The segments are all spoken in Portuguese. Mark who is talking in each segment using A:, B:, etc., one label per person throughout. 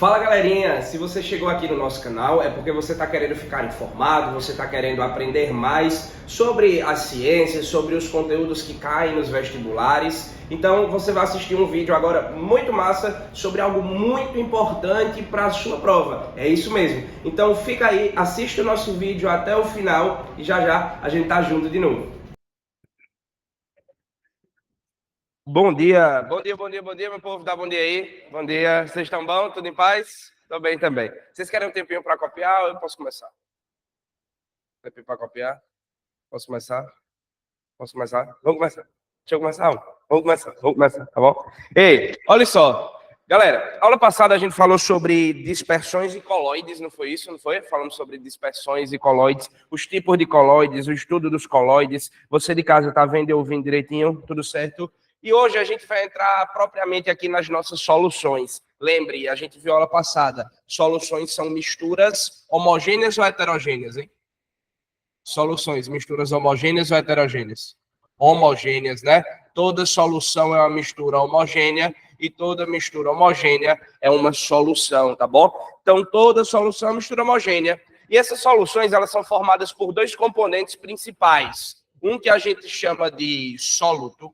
A: Fala galerinha, se você chegou aqui no nosso canal é porque você está querendo ficar informado, você está querendo aprender mais sobre as ciências, sobre os conteúdos que caem nos vestibulares. Então você vai assistir um vídeo agora muito massa sobre algo muito importante para a sua prova. É isso mesmo. Então fica aí, assiste o nosso vídeo até o final e já já a gente tá junto de novo. Bom dia, meu povo, dá bom dia aí. Bom dia, vocês estão bom? Tudo em paz? Tô bem também. Vocês querem um tempinho para copiar ou eu posso começar? Tempinho para copiar? Posso começar? Posso começar? Vamos começar. Deixa eu começar. Vamos começar, tá bom? Ei, olha só. Galera, aula passada a gente falou sobre dispersões e coloides, não foi isso? Não foi? Falamos sobre dispersões e coloides, os tipos de coloides, o estudo dos coloides. Você de casa tá vendo e ouvindo direitinho? Tudo certo? E hoje a gente vai entrar propriamente aqui nas nossas soluções. Lembre, a gente viu a aula passada, soluções são misturas homogêneas ou heterogêneas, hein? Soluções, misturas homogêneas ou heterogêneas? Homogêneas, né? Toda solução é uma mistura homogênea e toda mistura homogênea é uma solução, tá bom? Então, toda solução é uma mistura homogênea. E essas soluções, elas são formadas por dois componentes principais. Um que a gente chama de soluto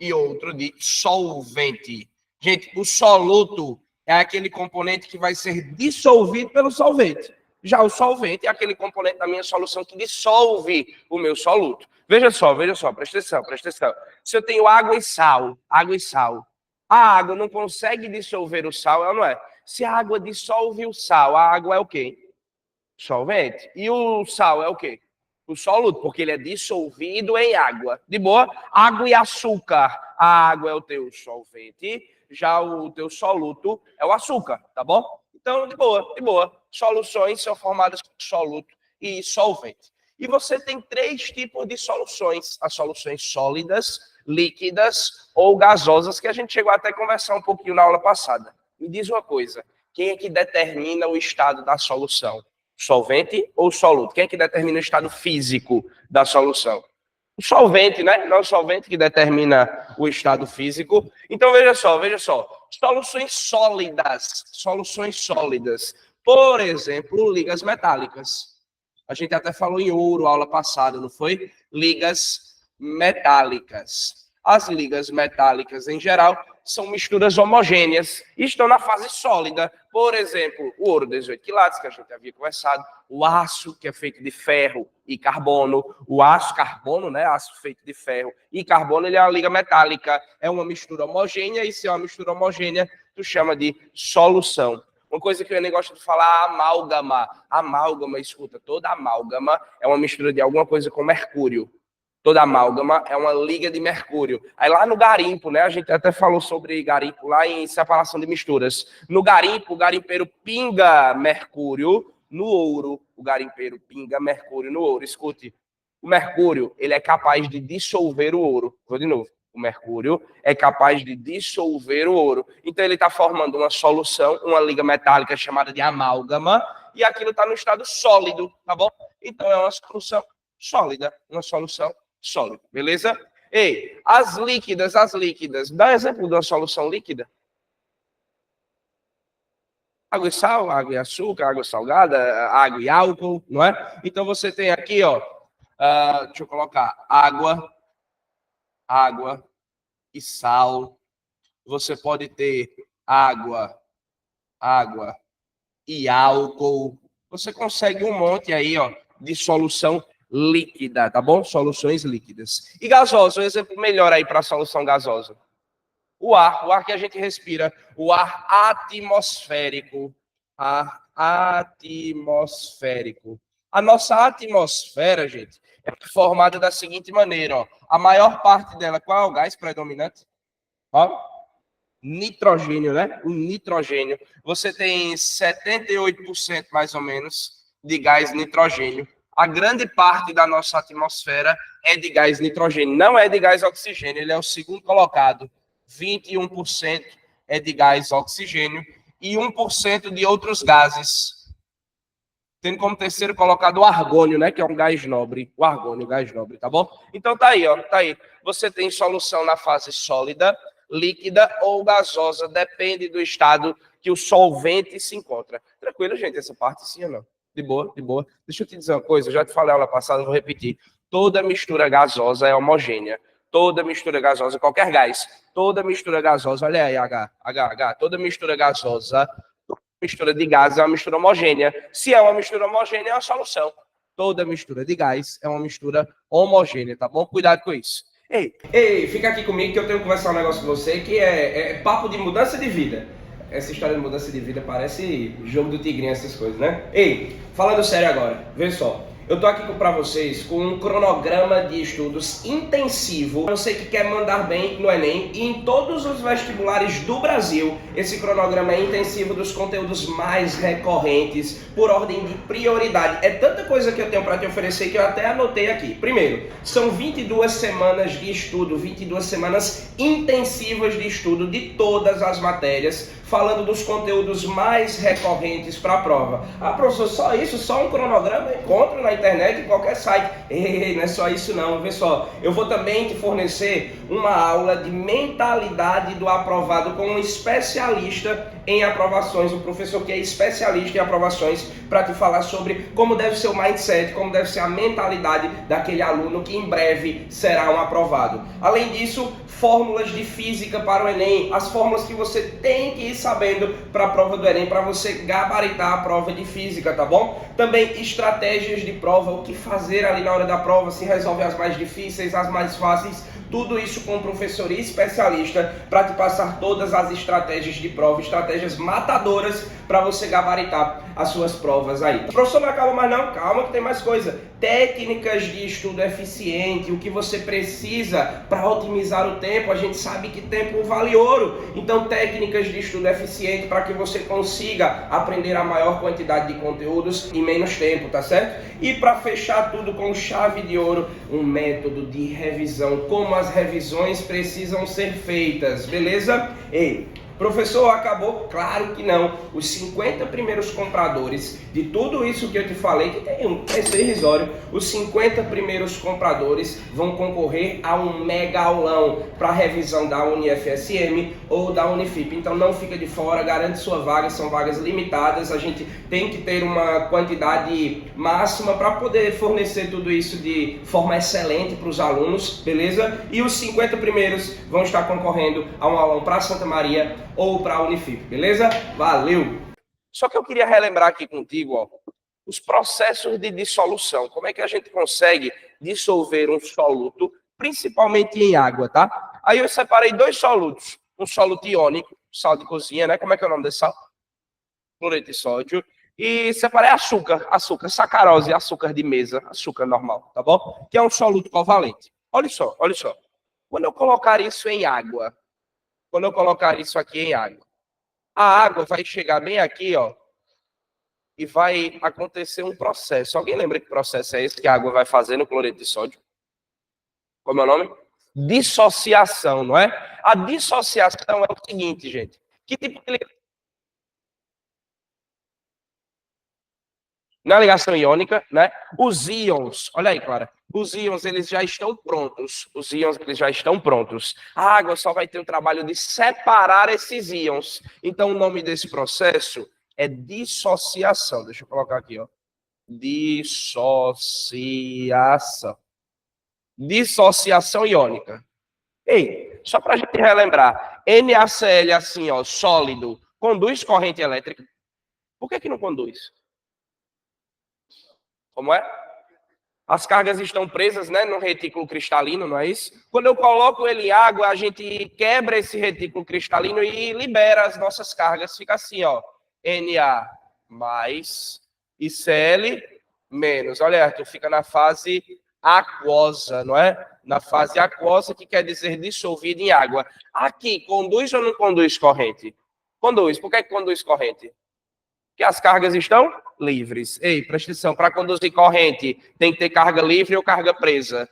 A: e outro de solvente. Gente, o soluto é aquele componente que vai ser dissolvido pelo solvente. Já o solvente é aquele componente da minha solução que dissolve o meu soluto. Veja só, presta atenção. Se eu tenho água e sal, a água não consegue dissolver o sal, ela não é? Se a água dissolve o sal, a água é o quê? Solvente. E o sal é o quê? O soluto, porque ele é dissolvido em água. De boa? Água e açúcar. A água é o teu solvente, já o teu soluto é o açúcar, tá bom? Então, de boa. Soluções são formadas por soluto e solvente. E você tem três tipos de soluções: as soluções sólidas, líquidas ou gasosas, que a gente chegou até a conversar um pouquinho na aula passada. Me diz uma coisa: quem é que determina o estado da solução? Solvente ou soluto? Quem é que determina o estado físico da solução? O solvente, né? Não é o solvente que determina o estado físico. Então, veja só. Soluções sólidas. Por exemplo, ligas metálicas. A gente até falou em ouro, aula passada, não foi? Ligas metálicas. As ligas metálicas, em geral, são misturas homogêneas e estão na fase sólida. Por exemplo, o ouro 18 quilates, que a gente havia conversado, o aço, que é feito de ferro e carbono, o aço carbono, né, aço feito de ferro e carbono, ele é uma liga metálica, é uma mistura homogênea, e se é uma mistura homogênea, tu chama de solução. Uma coisa que eu nem gosto de falar, amálgama. Amálgama, escuta, toda amálgama é uma mistura de alguma coisa com mercúrio. Toda amálgama é uma liga de mercúrio. Aí lá no garimpo, né? A gente até falou sobre garimpo lá em separação de misturas. No garimpo, o garimpeiro pinga mercúrio no ouro. O garimpeiro pinga mercúrio no ouro. Escute, o mercúrio, ele é capaz de dissolver o ouro. Vou de novo. O mercúrio é capaz de dissolver o ouro. Então ele está formando uma solução, uma liga metálica chamada de amálgama, e aquilo está no estado sólido, tá bom? Então é uma solução sólida, uma solução sólido, beleza? Ei, as líquidas. Dá um exemplo de uma solução líquida. Água e sal, água e açúcar, água salgada, água e álcool, não é? Então você tem aqui, ó, deixa eu colocar água e sal. Você pode ter água e álcool. Você consegue um monte aí, ó, de solução líquida, tá bom? Soluções líquidas. E gasosa, um exemplo melhor aí para a solução gasosa. O ar que a gente respira, o ar atmosférico. Ar atmosférico. A nossa atmosfera, gente, é formada da seguinte maneira, ó. A maior parte dela, qual é o gás predominante? Ó, nitrogênio, né? O nitrogênio. Você tem 78% mais ou menos de gás nitrogênio. A grande parte da nossa atmosfera é de gás nitrogênio, não é de gás oxigênio, ele é o segundo colocado. 21% é de gás oxigênio e 1% de outros gases. Tendo como terceiro colocado o argônio, né, que é um gás nobre. O argônio, gás nobre, tá bom? Então tá aí, ó, tá aí. Você tem solução na fase sólida, líquida ou gasosa, depende do estado que o solvente se encontra. Tranquilo, gente, essa parte sim ou não? De boa, de boa. Deixa eu te dizer uma coisa, eu já te falei aula passada, vou repetir. Toda mistura gasosa é homogênea. Toda mistura gasosa, qualquer gás, toda mistura gasosa, olha aí, H, toda mistura gasosa, mistura de gás é uma mistura homogênea. Se é uma mistura homogênea, é uma solução. Toda mistura de gás é uma mistura homogênea, tá bom? Cuidado com isso. Ei, fica aqui comigo que eu tenho que conversar um negócio com você que é papo de mudança de vida. Essa história de mudança de vida parece jogo do tigrinho, essas coisas, né? Ei, falando sério agora, vê só. Eu tô aqui para vocês com um cronograma de estudos intensivo. Você que quer mandar bem no Enem e em todos os vestibulares do Brasil, esse cronograma é intensivo dos conteúdos mais recorrentes por ordem de prioridade. É tanta coisa que eu tenho para te oferecer que eu até anotei aqui. Primeiro, são 22 semanas de estudo, 22 semanas intensivas de estudo de todas as matérias, falando dos conteúdos mais recorrentes para a prova. Ah, professor, só isso? Só um cronograma? Encontro na internet, em qualquer site. Ei, não é só isso não, vê só. Eu vou também te fornecer uma aula de mentalidade do aprovado com um especialista em aprovações, um professor que é especialista em aprovações, para te falar sobre como deve ser o mindset, como deve ser a mentalidade daquele aluno que em breve será um aprovado. Além disso, fórmulas de física para o Enem, as fórmulas que você tem que ir sabendo para a prova do Enem, para você gabaritar a prova de física, tá bom? Também estratégias de prova, o que fazer ali na hora da prova, se resolve as mais difíceis, as mais fáceis, tudo isso com um professor especialista para te passar todas as estratégias de prova, estratégias matadoras para você gabaritar as suas provas aí. O professor não acaba mais não, calma que tem mais coisa. Técnicas de estudo eficiente, o que você precisa para otimizar o tempo. A gente sabe que tempo vale ouro, então técnicas de estudo eficiente para que você consiga aprender a maior quantidade de conteúdos em menos tempo, tá certo? E para fechar tudo com chave de ouro, um método de revisão, como as revisões precisam ser feitas, beleza? Ei, professor, acabou? Claro que não. Os 50 primeiros compradores de tudo isso que eu te falei, que tem um preço irrisório, os 50 primeiros compradores vão concorrer a um mega aulão para revisão da UniFSM ou da Unifip. Então não fica de fora, garante sua vaga, são vagas limitadas, a gente tem que ter uma quantidade máxima para poder fornecer tudo isso de forma excelente para os alunos, beleza? E os 50 primeiros vão estar concorrendo a um aulão para Santa Maria ou para a Unifip, beleza? Valeu! Só que eu queria relembrar aqui contigo, ó, os processos de dissolução. Como é que a gente consegue dissolver um soluto, principalmente em água, tá? Aí eu separei dois solutos. Um soluto iônico, sal de cozinha, né? Como é que é o nome desse sal? Cloreto de sódio. E separei açúcar, sacarose, açúcar de mesa, açúcar normal, tá bom? Que é um soluto covalente. Olha só. Quando eu colocar isso em água, quando eu colocar isso aqui em água, a água vai chegar bem aqui, ó, e vai acontecer um processo. Alguém lembra que processo é esse que a água vai fazer no cloreto de sódio? Como é o nome? Dissociação, não é? A dissociação é o seguinte, gente. Que tipo de ligação? Na ligação iônica, né? Os íons, olha aí, Clara. Os íons, eles já estão prontos. A água só vai ter o trabalho de separar esses íons. Então, o nome desse processo é dissociação. Deixa eu colocar aqui, ó. Dissociação. Dissociação iônica. Ei, só para a gente relembrar. NaCl, assim, ó, sólido, conduz corrente elétrica. Por que não conduz? Como é? As cargas estão presas, né, no retículo cristalino, não é isso? Quando eu coloco ele em água, a gente quebra esse retículo cristalino e libera as nossas cargas. Fica assim, ó. Na mais e Cl menos. Olha, Arthur, fica na fase aquosa, não é? Na fase aquosa, que quer dizer dissolvida em água. Aqui, conduz ou não conduz corrente? Conduz. Por que conduz corrente? Porque as cargas estão livres. Ei, presta atenção, para conduzir corrente, tem que ter carga livre ou carga presa?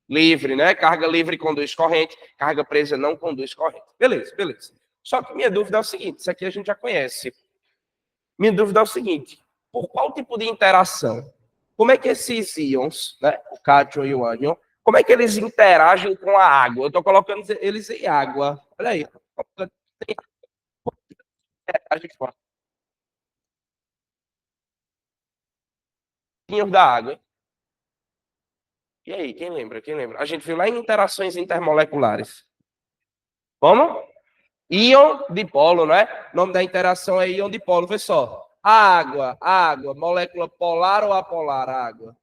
A: Livre, né? Carga livre conduz corrente, carga presa não conduz corrente. Beleza. Só que minha dúvida é o seguinte, isso aqui a gente já conhece. Minha dúvida é o seguinte, por qual tipo de interação? Como é que esses íons, né, o cátion e o ânion, Como é que eles interagem com a água? Eu estou colocando eles em água. Olha aí. Pouquinhos da água. Hein? E aí, quem lembra? Quem lembra? A gente viu lá em interações intermoleculares. Como? Íon dipolo, não é? O nome da interação é íon dipolo. Vê só. Água, molécula polar ou apolar? Água.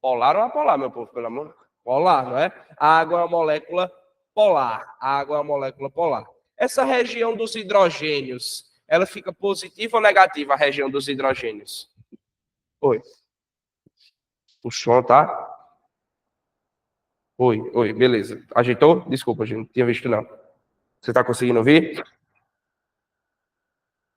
A: Polar ou apolar, meu povo, pelo amor? Polar, não é? A água é uma molécula polar. A água é uma molécula polar. Essa região dos hidrogênios, ela fica positiva ou negativa, a região dos hidrogênios? Oi. O som, tá? Oi, beleza. Ajeitou? Desculpa, gente, não tinha visto não. Você está conseguindo ouvir?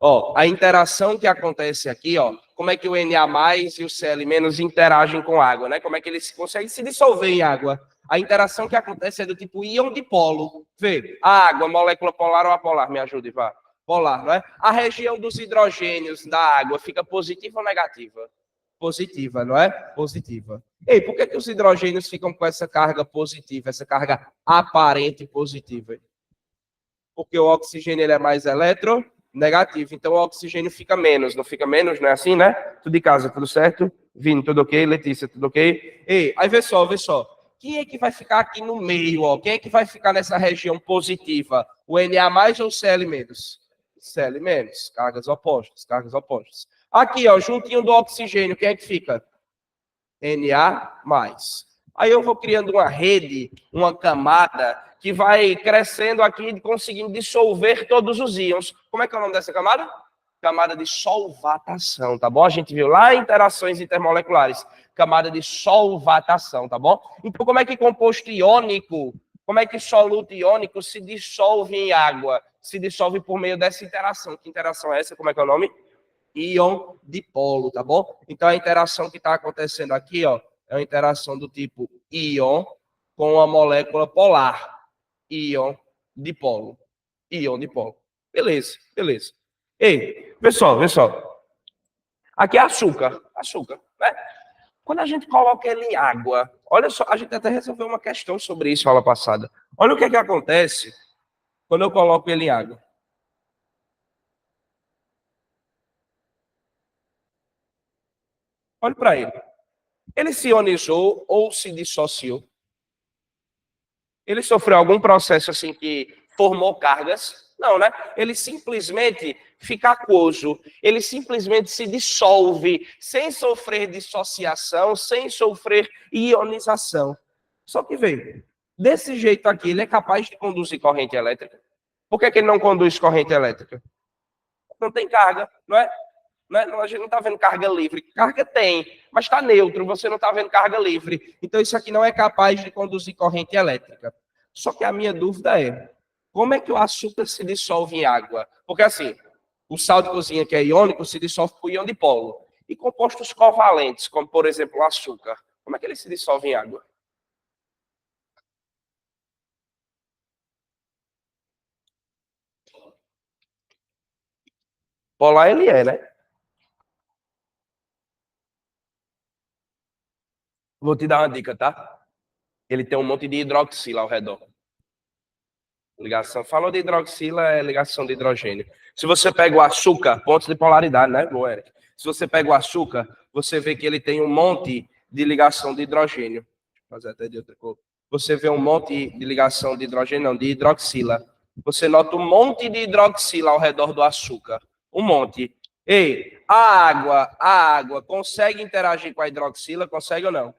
A: Ó, a interação que acontece aqui, ó, como é que o Na+ e o Cl- interagem com água, né? Como é que eles conseguem se dissolver em água? A interação que acontece é do tipo íon dipolo. Vê, a água, molécula polar ou apolar? Me ajude, vá. Polar, não é? A região dos hidrogênios da água fica positiva ou negativa? Positiva, não é? Positiva. Ei, por que os hidrogênios ficam com essa carga positiva, essa carga aparente positiva? Porque o oxigênio ele é mais eletronegativo, então o oxigênio fica menos, não fica menos, não é assim, né? Tudo de casa, tudo certo? Vini, tudo ok? Letícia, tudo ok? Ei, aí vê só, vê só. Quem é que vai ficar aqui no meio, ó? Quem é que vai ficar nessa região positiva? O Na+ ou o Cl-? Cl-, cargas opostas, cargas opostas. Aqui, ó, juntinho do oxigênio, quem é que fica? Na+. Aí eu vou criando uma rede, uma camada, que vai crescendo aqui, conseguindo dissolver todos os íons. Como é que é o nome dessa camada? Camada de solvatação, tá bom? A gente viu lá interações intermoleculares. Camada de solvatação, tá bom? Então, como é que composto iônico, como é que soluto iônico se dissolve em água? Se dissolve por meio dessa interação. Que interação é essa? Como é que é o nome? Íon dipolo, tá bom? Então a interação que está acontecendo aqui, ó, é uma interação do tipo íon com a molécula polar. Íon dipolo. Íon dipolo. Beleza, beleza. Ei, pessoal. Aqui é açúcar, açúcar, né? Quando a gente coloca ele em água, olha só, a gente até resolveu uma questão sobre isso aula passada. Olha o que acontece quando eu coloco ele em água. Olha para ele. Ele se ionizou ou se dissociou? Ele sofreu algum processo assim que formou cargas? Não, né? Ele simplesmente fica aquoso, ele simplesmente se dissolve, sem sofrer dissociação, sem sofrer ionização. Só que veio, desse jeito aqui, ele é capaz de conduzir corrente elétrica. Por que ele não conduz corrente elétrica? Não tem carga, não é? A gente não está vendo carga livre. Carga tem, mas está neutro, você não está vendo carga livre. Então, isso aqui não é capaz de conduzir corrente elétrica. Só que a minha dúvida é, como é que o açúcar se dissolve em água? Porque, assim, o sal de cozinha, que é iônico, se dissolve por íon dipolo. E compostos covalentes, como, por exemplo, o açúcar, como é que ele se dissolve em água? Polar ele é, né? Vou te dar uma dica, tá? Ele tem um monte de hidroxila ao redor. Ligação. Falou de hidroxila, é ligação de hidrogênio. Se você pega o açúcar, pontos de polaridade, né, bom, Eric? Se você pega o açúcar, você vê que ele tem um monte de ligação de hidrogênio. Deixa eu fazer até de outra cor. Você vê um monte de ligação de hidrogênio, não, de hidroxila. Você nota um monte de hidroxila ao redor do açúcar. Um monte. Ei, a água consegue interagir com a hidroxila? Consegue ou não?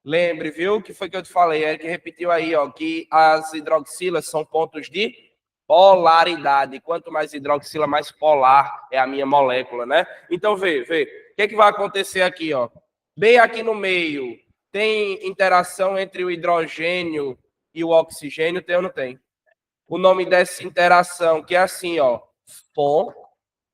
A: Lembre, viu? Que foi que eu te falei, Eric repetiu aí, ó, que as hidroxilas são pontos de polaridade. Quanto mais hidroxila, mais polar é a minha molécula, né? Então, vê. O que vai acontecer aqui, ó? Bem aqui no meio, tem interação entre o hidrogênio e o oxigênio, tem ou não tem? O nome dessa interação, que é assim, ó, FON,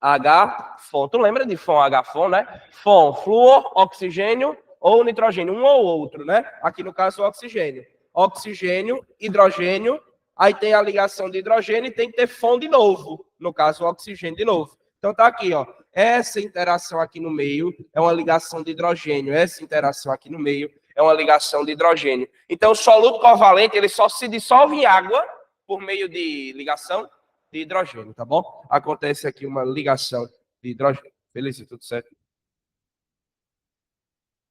A: H-FON. Tu lembra de FON, H-FON, né? FON, flúor, oxigênio ou nitrogênio, um ou outro, né? Aqui no caso, o oxigênio. Oxigênio, hidrogênio, aí tem a ligação de hidrogênio e tem que ter FON de novo, no caso, o oxigênio de novo. Então tá aqui, ó. Essa interação aqui no meio é uma ligação de hidrogênio. Essa interação aqui no meio É uma ligação de hidrogênio. Então, o soluto covalente, ele só se dissolve em água por meio de ligação de hidrogênio, tá bom? Acontece aqui uma ligação de hidrogênio. Beleza? Tudo certo?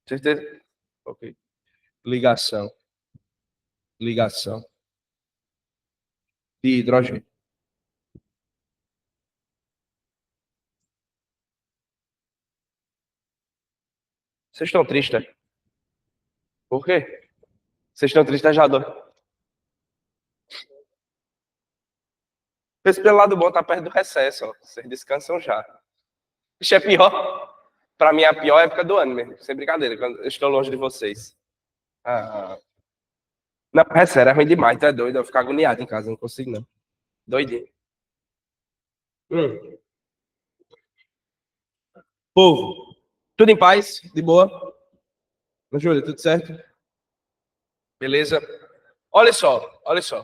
A: Certeza? Ok. Ligação. Ligação de hidrogênio. Vocês estão tristes? Por quê? Vocês estão tristes, já dor. Pense pelo lado bom, tá perto do recesso, ó. Vocês descansam já. Isso é pior. Pra mim é a pior época do ano mesmo. Sem brincadeira, quando eu estou longe de vocês. Ah, não, é sério, é ruim demais, tá doido? Eu vou ficar agoniado em casa, não consigo não. Doidinho. Hum. Povo, tudo em paz? De boa? Júlia, tudo certo? Beleza? Olha só, olha só.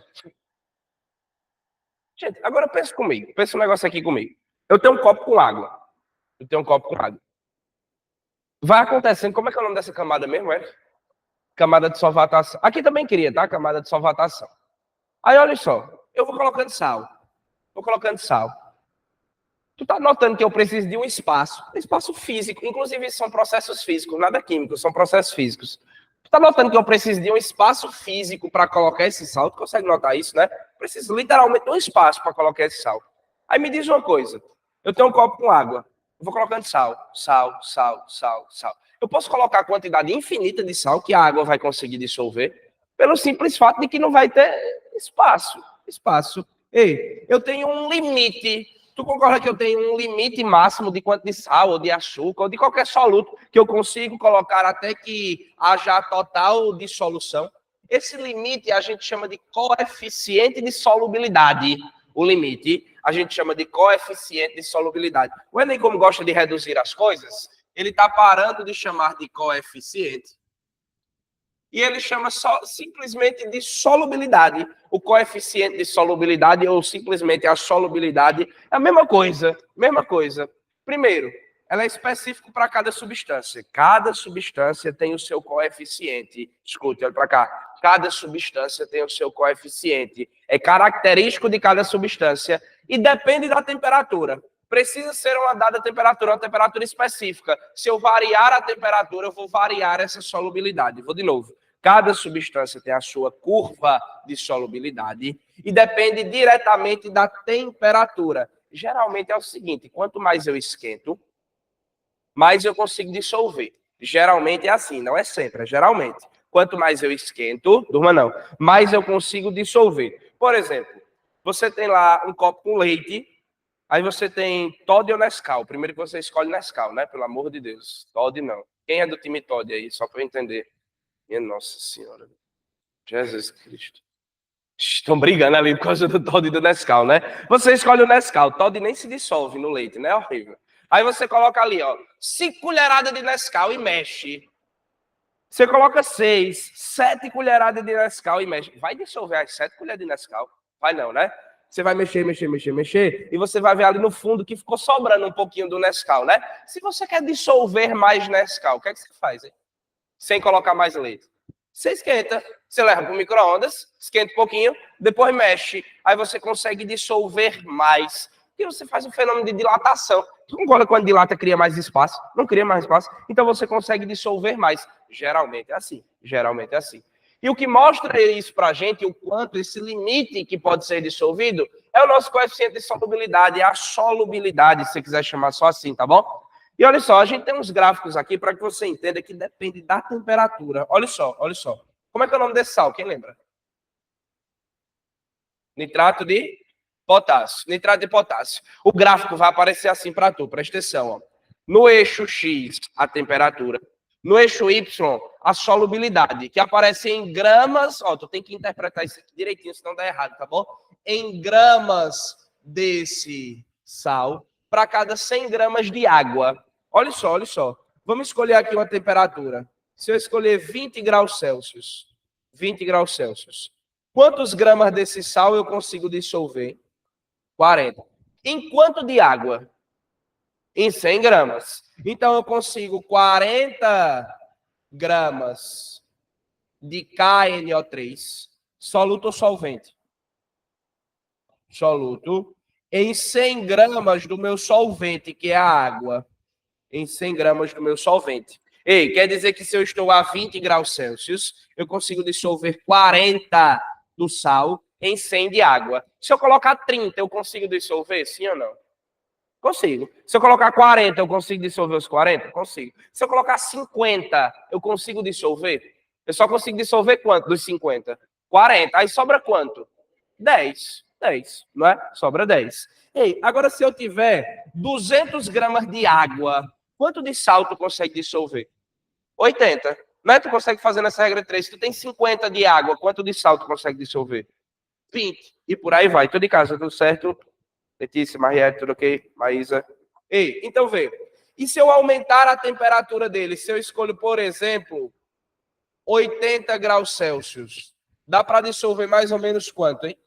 A: Gente, agora pensa comigo. Pensa um negócio aqui comigo. Eu tenho um copo com água. Eu tenho um copo com água. Vai acontecendo, como é que é o nome dessa camada mesmo, é? Camada de solvatação. Aqui também queria, tá? Camada de solvatação. Aí, olha só. Eu vou colocando sal. Vou colocando sal. Tu tá notando que eu preciso de um espaço físico. Inclusive, isso são processos físicos, nada químicos, são processos físicos. Tu tá notando que eu preciso de um espaço físico para colocar esse sal? Tu consegue notar isso, né? Preciso literalmente de um espaço para colocar esse sal. Aí me diz uma coisa. Eu tenho um copo com água. Eu vou colocando sal, sal, sal, sal, sal. Eu posso colocar a quantidade infinita de sal que a água vai conseguir dissolver, pelo simples fato de que não vai ter espaço. Espaço. Ei, eu tenho um limite. Tu concorda que eu tenho um limite máximo de quanto de sal, ou de açúcar, ou de qualquer soluto que eu consigo colocar até que haja total dissolução? Esse limite a gente chama de coeficiente de solubilidade. O limite a gente chama de coeficiente de solubilidade. O Enem, como gosta de reduzir as coisas, ele está parando de chamar de coeficiente e ele chama só, simplesmente de solubilidade. O coeficiente de solubilidade ou simplesmente a solubilidade é a mesma coisa, mesma coisa. Primeiro, ela é específica para cada substância. Cada substância tem o seu coeficiente. Escute, olha para cá. Cada substância tem o seu coeficiente. É característico de cada substância e depende da temperatura. Precisa ser uma dada temperatura, uma temperatura específica. Se eu variar a temperatura, eu vou variar essa solubilidade. Vou de novo. Cada substância tem a sua curva de solubilidade e depende diretamente da temperatura. Geralmente é o seguinte, quanto mais eu esquento, mais eu consigo dissolver. Geralmente é assim, não é sempre, é geralmente. Quanto mais eu esquento, durma não, mais eu consigo dissolver. Por exemplo, você tem lá um copo com leite, aí você tem Toddy ou Nescau. Primeiro que você escolhe Nescau, né? Pelo amor de Deus. Toddy não. Quem é do time Toddy aí? Só para eu entender. Minha Nossa Senhora. Jesus Cristo. Estão brigando ali por causa do Toddy e do Nescau, né? Você escolhe o Nescau. Toddy nem se dissolve no leite, né? É horrível. Aí você coloca ali, ó, 5 colheradas de Nescau e mexe. Você coloca 6, 7 colheradas de Nescau e mexe. Vai dissolver as 7 colheres de Nescau? Vai não, né? Você vai mexer, mexer, mexer, mexer, e você vai ver ali no fundo que ficou sobrando um pouquinho do Nescau, né? Se você quer dissolver mais Nescau, o que é que você faz, hein? Sem colocar mais leite. Você esquenta, você leva para o micro-ondas, esquenta um pouquinho, depois mexe. Aí você consegue dissolver mais. E você faz um fenômeno de dilatação. Tu concorda quando dilata cria mais espaço? Não cria mais espaço. Então você consegue dissolver mais. Geralmente é assim. Geralmente é assim. E o que mostra isso para a gente, o quanto esse limite que pode ser dissolvido, é o nosso coeficiente de solubilidade, é a solubilidade, se você quiser chamar só assim, tá bom? E olha só, a gente tem uns gráficos aqui para que você entenda que depende da temperatura. Olha só, olha só. Como é que é o nome desse sal? Quem lembra? Nitrato de potássio. Nitrato de potássio. O gráfico vai aparecer assim para tu, presta atenção. Ó. No eixo X, a temperatura. No eixo Y, a solubilidade, que aparece em gramas. Ó, tu tem que interpretar isso aqui direitinho, senão dá errado, tá bom? Em gramas desse sal para cada 100 gramas de água. Olha só, olha só. Vamos escolher aqui uma temperatura. Se eu escolher 20 graus Celsius, 20 graus Celsius, quantos gramas desse sal eu consigo dissolver? 40. Em quanto de água? Em 100 gramas. Então eu consigo 40 gramas de KNO3, soluto ou solvente? Soluto. Em 100 gramas do meu solvente, que é a água. Em 100 gramas do meu solvente. Ei, quer dizer que se eu estou a 20 graus Celsius, eu consigo dissolver 40 do sal em 100 de água. Se eu colocar 30, eu consigo dissolver? Sim ou não? Consigo. Se eu colocar 40, eu consigo dissolver os 40? Consigo. Se eu colocar 50, eu consigo dissolver? Eu só consigo dissolver quanto dos 50? 40. Aí sobra quanto? 10. 10, não é? Sobra 10. Ei, agora se eu tiver 200 gramas de água, quanto de sal tu consegue dissolver? 80. Não é? Tu consegue fazer nessa regra 3. Se tu tem 50 de água, quanto de sal tu consegue dissolver? 20. E por aí vai. Tudo em casa, tudo certo? Letícia, Mariette, tudo ok? Maísa. Ei, então vê. E se eu aumentar a temperatura dele? Se eu escolho, por exemplo, 80 graus Celsius, dá para dissolver mais ou menos quanto, hein?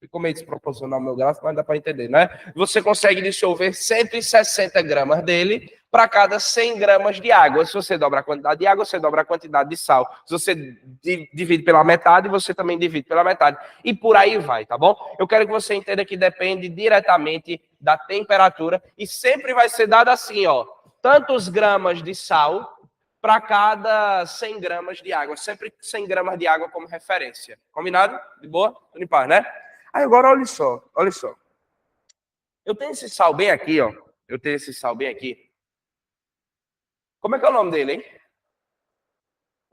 A: Ficou meio desproporcional o meu gráfico, mas dá para entender, né? Você consegue dissolver 160 gramas dele para cada 100 gramas de água. Se você dobra a quantidade de água, você dobra a quantidade de sal. Se você divide pela metade, você também divide pela metade. E por aí vai, tá bom? Eu quero que você entenda que depende diretamente da temperatura e sempre vai ser dado assim, ó. Tantos gramas de sal para cada 100 gramas de água. Sempre 100 gramas de água como referência. Combinado? De boa? Tudo em paz, né? Aí agora, olha só, olha só. Eu tenho esse sal bem aqui, ó. Eu tenho esse sal bem aqui. Como é que é o nome dele, hein?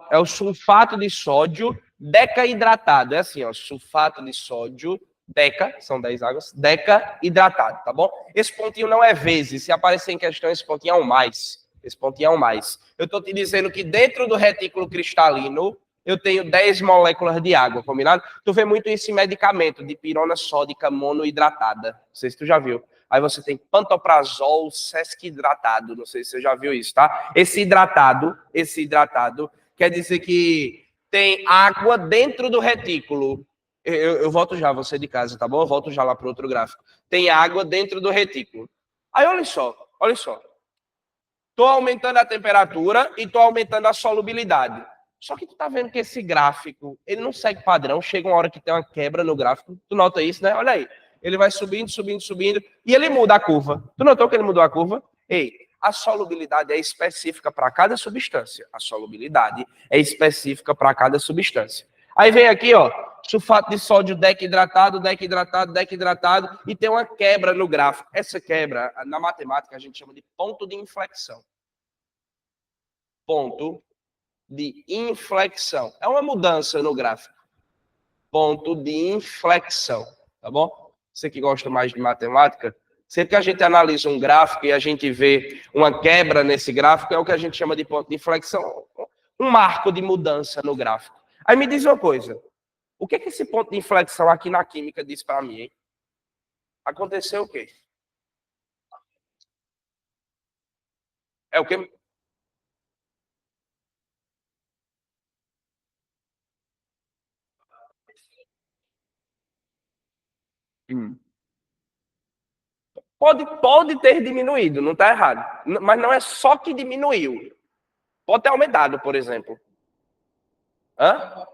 A: É o sulfato de sódio decaidratado. É assim, ó. Sulfato de sódio, deca, são 10 águas, decaidratado, tá bom? Esse pontinho não é vezes. Se aparecer em questão, esse pontinho é um mais. Esse pontinho é um mais. Eu estou te dizendo que dentro do retículo cristalino, eu tenho 10 moléculas de água, combinado? Tu vê muito isso em medicamento, de pirona sódica monoidratada. Não sei se tu já viu. Aí você tem pantoprazol sesquidratado. Não sei se você já viu isso, tá? Esse hidratado quer dizer que tem água dentro do retículo. Eu volto já, você de casa, tá bom? Eu volto já lá para o outro gráfico. Tem água dentro do retículo. Aí olha só, olha só. Estou aumentando a temperatura e estou aumentando a solubilidade. Só que tu tá vendo que esse gráfico, ele não segue padrão, chega uma hora que tem uma quebra no gráfico. Tu nota isso, né? Olha aí. Ele vai subindo, subindo, subindo, e ele muda a curva. Tu notou que ele mudou a curva? Ei, a solubilidade é específica para cada substância. A solubilidade é específica para cada substância. Aí vem aqui, ó, sulfato de sódio decidratado, e tem uma quebra no gráfico. Essa quebra, na matemática, a gente chama de ponto de inflexão. Ponto de inflexão. É uma mudança no gráfico. Ponto de inflexão, tá bom? Você que gosta mais de matemática, sempre que a gente analisa um gráfico e a gente vê uma quebra nesse gráfico, é o que a gente chama de ponto de inflexão, um marco de mudança no gráfico. Aí me diz uma coisa, o que é que esse ponto de inflexão aqui na química diz para mim, hein? Aconteceu o quê? É o quê? Pode ter diminuído, não está errado. Mas não é só que diminuiu. Pode ter aumentado, por exemplo. Hã?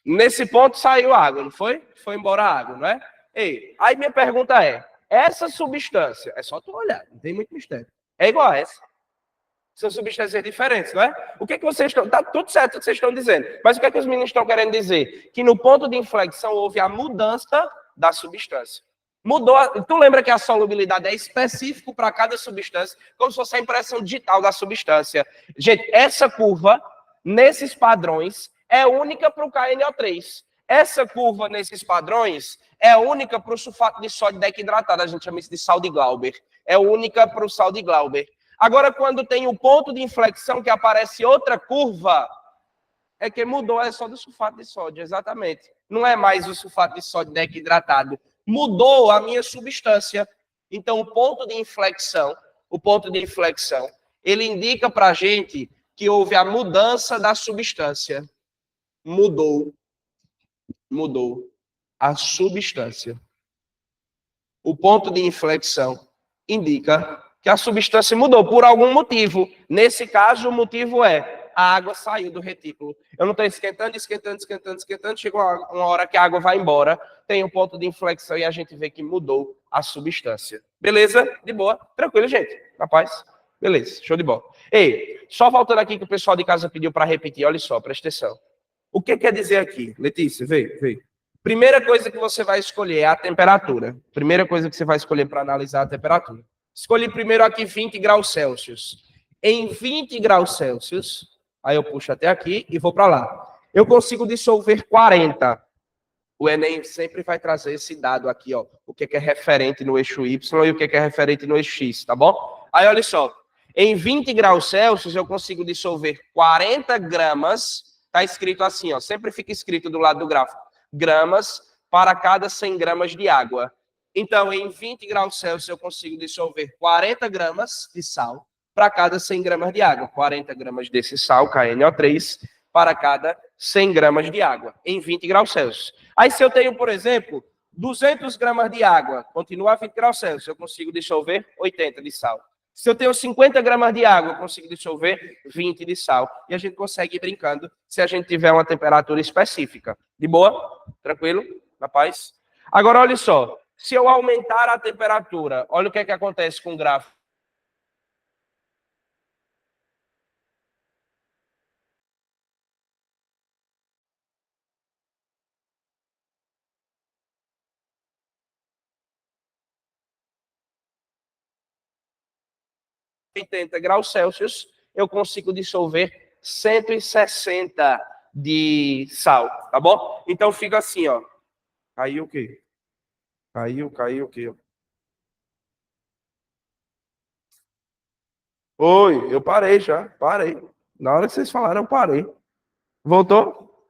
A: Nesse ponto saiu água, não foi? Foi embora a água, não é? Ei, aí minha pergunta é: essa substância, é só tu olhar, não tem muito mistério. É igual a essa. São substâncias diferentes, não é? O que é que vocês estão. Tá tudo certo o que vocês estão dizendo. Mas o que é que os meninos estão querendo dizer? Que no ponto de inflexão houve a mudança da substância. Mudou. Tu lembra que a solubilidade é específico para cada substância, como se fosse a impressão digital da substância. Gente, essa curva, nesses padrões, é única para o KNO3. Essa curva, nesses padrões, é única para o sulfato de sódio decidratado. A gente chama isso de sal de Glauber. É única para o sal de Glauber. Agora, quando tem o ponto de inflexão que aparece outra curva, é que mudou, é só do sulfato de sódio, exatamente. Não é mais o sulfato de sódio decidratado. Mudou a minha substância. Então, o ponto de inflexão, ele indica para a gente que houve a mudança da substância. Mudou a substância. O ponto de inflexão indica que a substância mudou por algum motivo. Nesse caso, o motivo é A água saiu do retículo. Eu não estou esquentando, chegou uma hora que a água vai embora, tem um ponto de inflexão e a gente vê que mudou a substância. Beleza? De boa? Tranquilo, gente? Rapaz? Beleza, show de bola. Ei, só voltando aqui que o pessoal de casa pediu para repetir, olha só, presta atenção. O que quer dizer aqui? Letícia, veio. Primeira coisa que você vai escolher é a temperatura. Primeira coisa que você vai escolher para analisar a temperatura. Escolhi primeiro aqui 20 graus Celsius. Em 20 graus Celsius, aí eu puxo até aqui e vou para lá. Eu consigo dissolver 40. O Enem sempre vai trazer esse dado aqui, ó. O que é referente no eixo Y e o que é referente no eixo X, tá bom? Aí, olha só. Em 20 graus Celsius, eu consigo dissolver 40 gramas. Tá escrito assim, ó. Sempre fica escrito do lado do gráfico. Gramas para cada 100 gramas de água. Então, em 20 graus Celsius, eu consigo dissolver 40 gramas de sal para cada 100 gramas de água. 40 gramas desse sal, KNO3, para cada 100 gramas de água, em 20 graus Celsius. Aí, se eu tenho, por exemplo, 200 gramas de água, continua a 20 graus Celsius, eu consigo dissolver 80 de sal. Se eu tenho 50 gramas de água, eu consigo dissolver 20 de sal. E a gente consegue ir brincando se a gente tiver uma temperatura específica. De boa? Tranquilo? Na paz? Agora, olha só. Se eu aumentar a temperatura, olha o que acontece com o gráfico. Em 80 graus Celsius, eu consigo dissolver 160 de sal, tá bom? Então fica assim, ó. Caiu o quê? Caiu o quê? Oi, eu parei já, parei. Na hora que vocês falaram, eu parei. Voltou?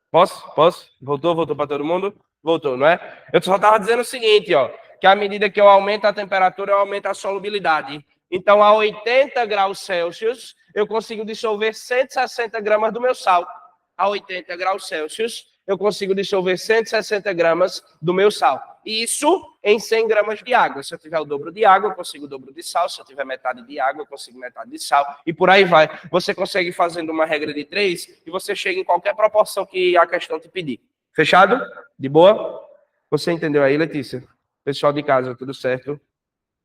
A: Posso? Voltou para todo mundo? Voltou, não é? Eu só estava dizendo o seguinte, ó, que à medida que eu aumento a temperatura, eu aumento a solubilidade. Então, a 80 graus Celsius, eu consigo dissolver 160 gramas do meu sal. A 80 graus Celsius, eu consigo dissolver 160 gramas do meu sal. Isso em 100 gramas de água. Se eu tiver o dobro de água, eu consigo o dobro de sal. Se eu tiver metade de água, eu consigo metade de sal. E por aí vai. Você consegue fazendo uma regra de 3 e você chega em qualquer proporção que a questão te pedir. Fechado? De boa? Você entendeu aí, Letícia? Pessoal de casa, tudo certo?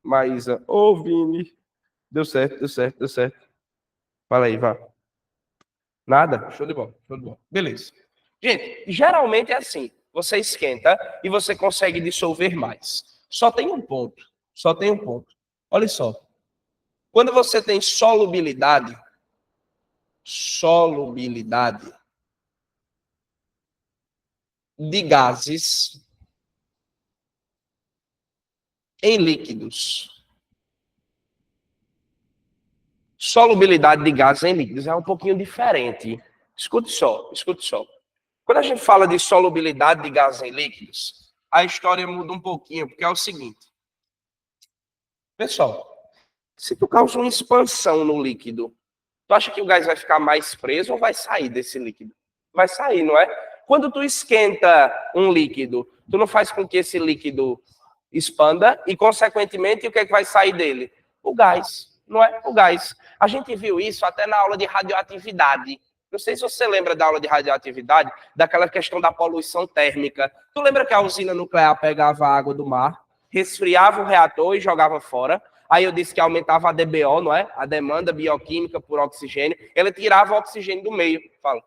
A: Maísa. Ô, Vini. Deu certo. Fala aí, vá. Nada? Show de bola. Beleza. Gente, geralmente é assim. Você esquenta e você consegue dissolver mais. Só tem um ponto. Olha só. Quando você tem solubilidade de gases em líquidos. Solubilidade de gases em líquidos é um pouquinho diferente. Escute só. Quando a gente fala de solubilidade de gases em líquidos, a história muda um pouquinho, porque é o seguinte. Pessoal, se tu causa uma expansão no líquido, tu acha que o gás vai ficar mais preso ou vai sair desse líquido? Vai sair, não é? Quando tu esquenta um líquido, tu não faz com que esse líquido expanda e, consequentemente, o que é que vai sair dele? O gás, não é? O gás. A gente viu isso até na aula de radioatividade. Não sei se você lembra da aula de radioatividade, daquela questão da poluição térmica. Tu lembra que a usina nuclear pegava a água do mar, resfriava o reator e jogava fora? Aí eu disse que aumentava a DBO, não é? A demanda bioquímica por oxigênio. Ele tirava o oxigênio do meio. Fala.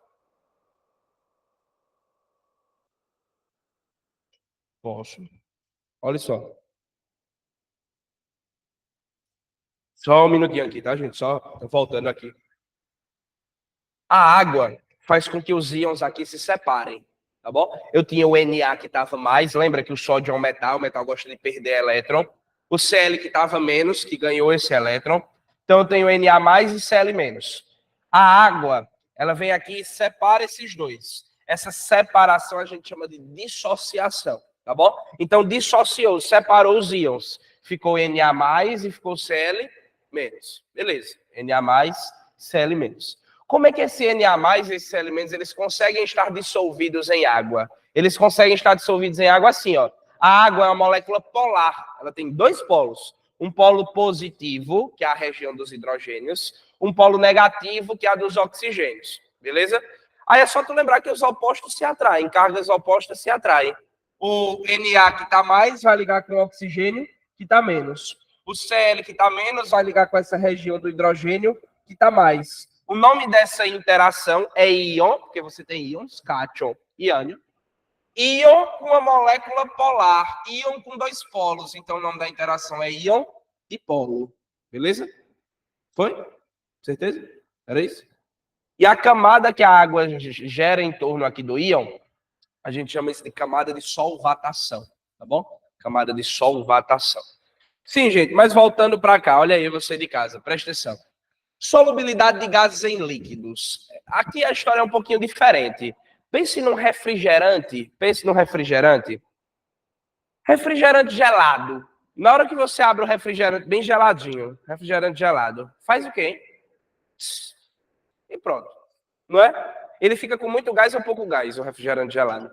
A: Posso. Olha só. Só um minutinho aqui, tá, gente? Só voltando aqui. A água faz com que os íons aqui se separem, tá bom? Eu tinha o Na que estava mais, lembra que o sódio é um metal, o metal gosta de perder elétron. O Cl que estava menos, que ganhou esse elétron. Então eu tenho Na mais e Cl menos. A água, ela vem aqui e separa esses dois. Essa separação a gente chama de dissociação, tá bom? Então dissociou, separou os íons. Ficou Na mais e ficou Cl menos. Beleza. Na mais, Cl menos. Como é que esse Na+, esses elementos, eles conseguem estar dissolvidos em água? Eles conseguem estar dissolvidos em água assim, ó. A água é uma molécula polar. Ela tem dois polos. Um polo positivo, que é a região dos hidrogênios, um polo negativo, que é a dos oxigênios, beleza? Aí é só tu lembrar que os opostos se atraem, cargas opostas se atraem. O Na que está mais vai ligar com o oxigênio que está menos. O Cl que está menos vai ligar com essa região do hidrogênio que está mais. O nome dessa interação é íon, porque você tem íons, cátion e ânion. Íon com uma molécula polar, íon com dois polos. Então o nome da interação é íon e polo. Beleza? Foi? Certeza? Era isso? E a camada que a água gera em torno aqui do íon, a gente chama isso de camada de solvatação, tá bom? Camada de solvatação. Sim, gente, mas voltando para cá, olha aí você de casa, presta atenção. Solubilidade de gases em líquidos. Aqui a história é um pouquinho diferente. Pense num refrigerante, refrigerante gelado. Na hora que você abre o refrigerante bem geladinho, refrigerante gelado, faz o quê? E pronto. Não é? Ele fica com muito gás ou pouco gás, o refrigerante gelado?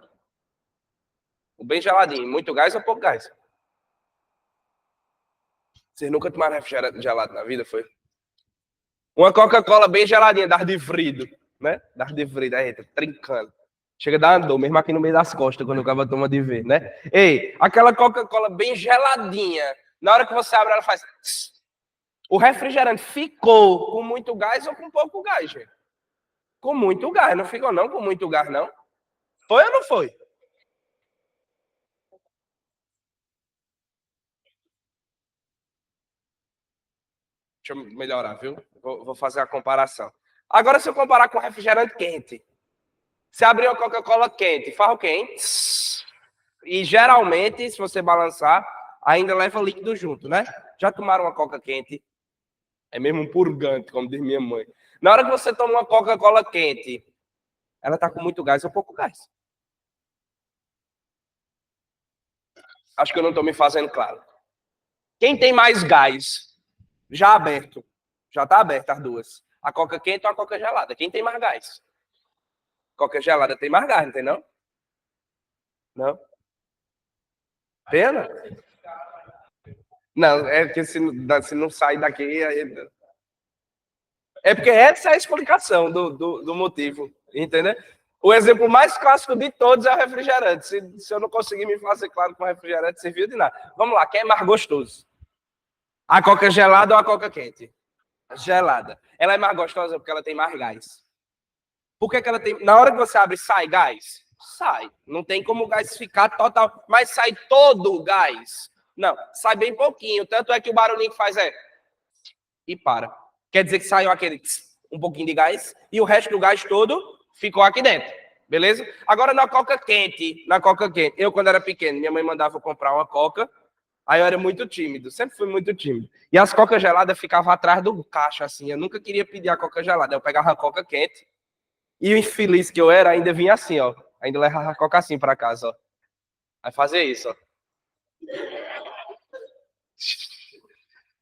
A: O bem geladinho, muito gás ou pouco gás? Vocês nunca tomaram refrigerante gelado na vida, foi? Uma Coca-Cola bem geladinha, das de vrido, né? Das de vrido, aí, trincando. Chega a dar uma dor, mesmo aqui no meio das costas, quando o cara toma de ver, né? Ei, aquela Coca-Cola bem geladinha, na hora que você abre, ela faz... O refrigerante ficou com muito gás ou com pouco gás, gente? Com muito gás, não ficou não com muito gás, não? Foi ou não foi? Deixa eu melhorar, viu? Vou fazer a comparação. Agora, se eu comparar com refrigerante quente, você abrir uma Coca-Cola quente, faz o quê? E geralmente, se você balançar, ainda leva líquido junto, né? Já tomaram uma Coca quente? É mesmo um purgante, como diz minha mãe. Na hora que você toma uma Coca-Cola quente, ela tá com muito gás ou pouco gás? Acho que eu não estou me fazendo claro. Quem tem mais gás? Já aberto. Já está aberto as duas. A Coca quente ou a Coca gelada? Quem tem mais gás? Coca gelada tem mais gás, não tem não? Não? Pena? Não, é porque se não sai daqui... É porque essa é a explicação do motivo, entendeu? O exemplo mais clássico de todos é o refrigerante. Se eu não conseguir me fazer claro com o refrigerante, serviu de nada. Vamos lá, quem é mais gostoso? A Coca gelada ou a Coca quente? Gelada. Ela é mais gostosa porque ela tem mais gás. Por que ela tem... Na hora que você abre, sai gás? Sai. Não tem como o gás ficar total. Mas sai todo o gás? Não, sai bem pouquinho. Tanto é que o barulhinho que faz é... E para. Quer dizer que saiu aquele... Um pouquinho de gás. E o resto do gás todo ficou aqui dentro. Beleza? Agora na Coca quente. Eu, quando era pequeno, minha mãe mandava eu comprar uma Coca. Aí eu era muito tímido, sempre fui muito tímido. E as Coca geladas ficavam atrás do caixa, assim. Eu nunca queria pedir a Coca gelada. Eu pegava a Coca quente. E o infeliz que eu era, ainda vinha assim, ó. Ainda levava a Coca assim pra casa, ó. Aí fazia isso, ó.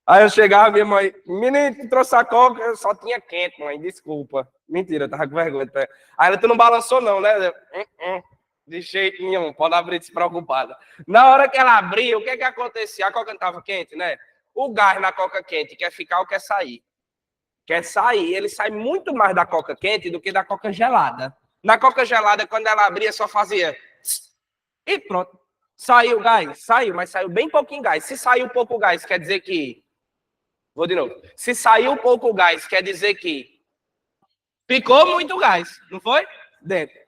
A: Aí eu chegava, minha mãe, menino, tu trouxe a Coca? Eu só tinha quente, mãe, desculpa. Mentira, eu tava com vergonha. Aí ela, tu não balançou não, né? De jeito nenhum, pode abrir despreocupada. Na hora que ela abria, o que acontecia? A Coca não estava quente, né? O gás na Coca quente quer ficar ou quer sair? Quer sair. Ele sai muito mais da Coca quente do que da Coca gelada. Na Coca gelada, quando ela abria, só fazia... E pronto. Saiu o gás? Saiu, mas saiu bem pouquinho gás. Se saiu pouco gás, quer dizer que... Vou de novo. Se saiu pouco gás, quer dizer que... Ficou muito gás, não foi? Dentro.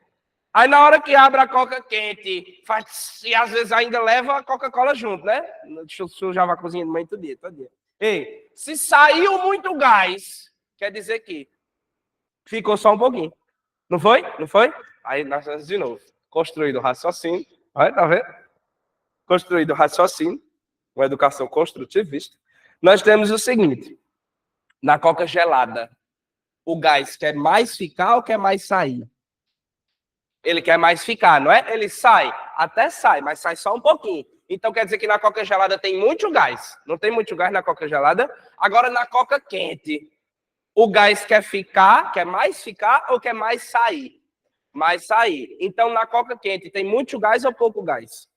A: Aí na hora que abre a Coca quente, faz, e às vezes ainda leva a Coca-Cola junto, né? Deixa eu sujar a cozinha do meio todo dia, todo dia. Ei, se saiu muito gás, quer dizer que ficou só um pouquinho. Não foi? Não foi? Aí nós vamos de novo. Construído o raciocínio. Olha, tá vendo? Construído o raciocínio, uma educação construtivista. Nós temos o seguinte. Na Coca gelada, o gás quer mais ficar ou quer mais sair? Ele quer mais ficar, não é? Ele sai, até sai, mas sai só um pouquinho. Então quer dizer que na Coca gelada tem muito gás. Não tem muito gás na Coca gelada. Agora na Coca quente, o gás quer ficar, quer mais ficar ou quer mais sair? Mais sair. Então na Coca quente tem muito gás ou pouco gás?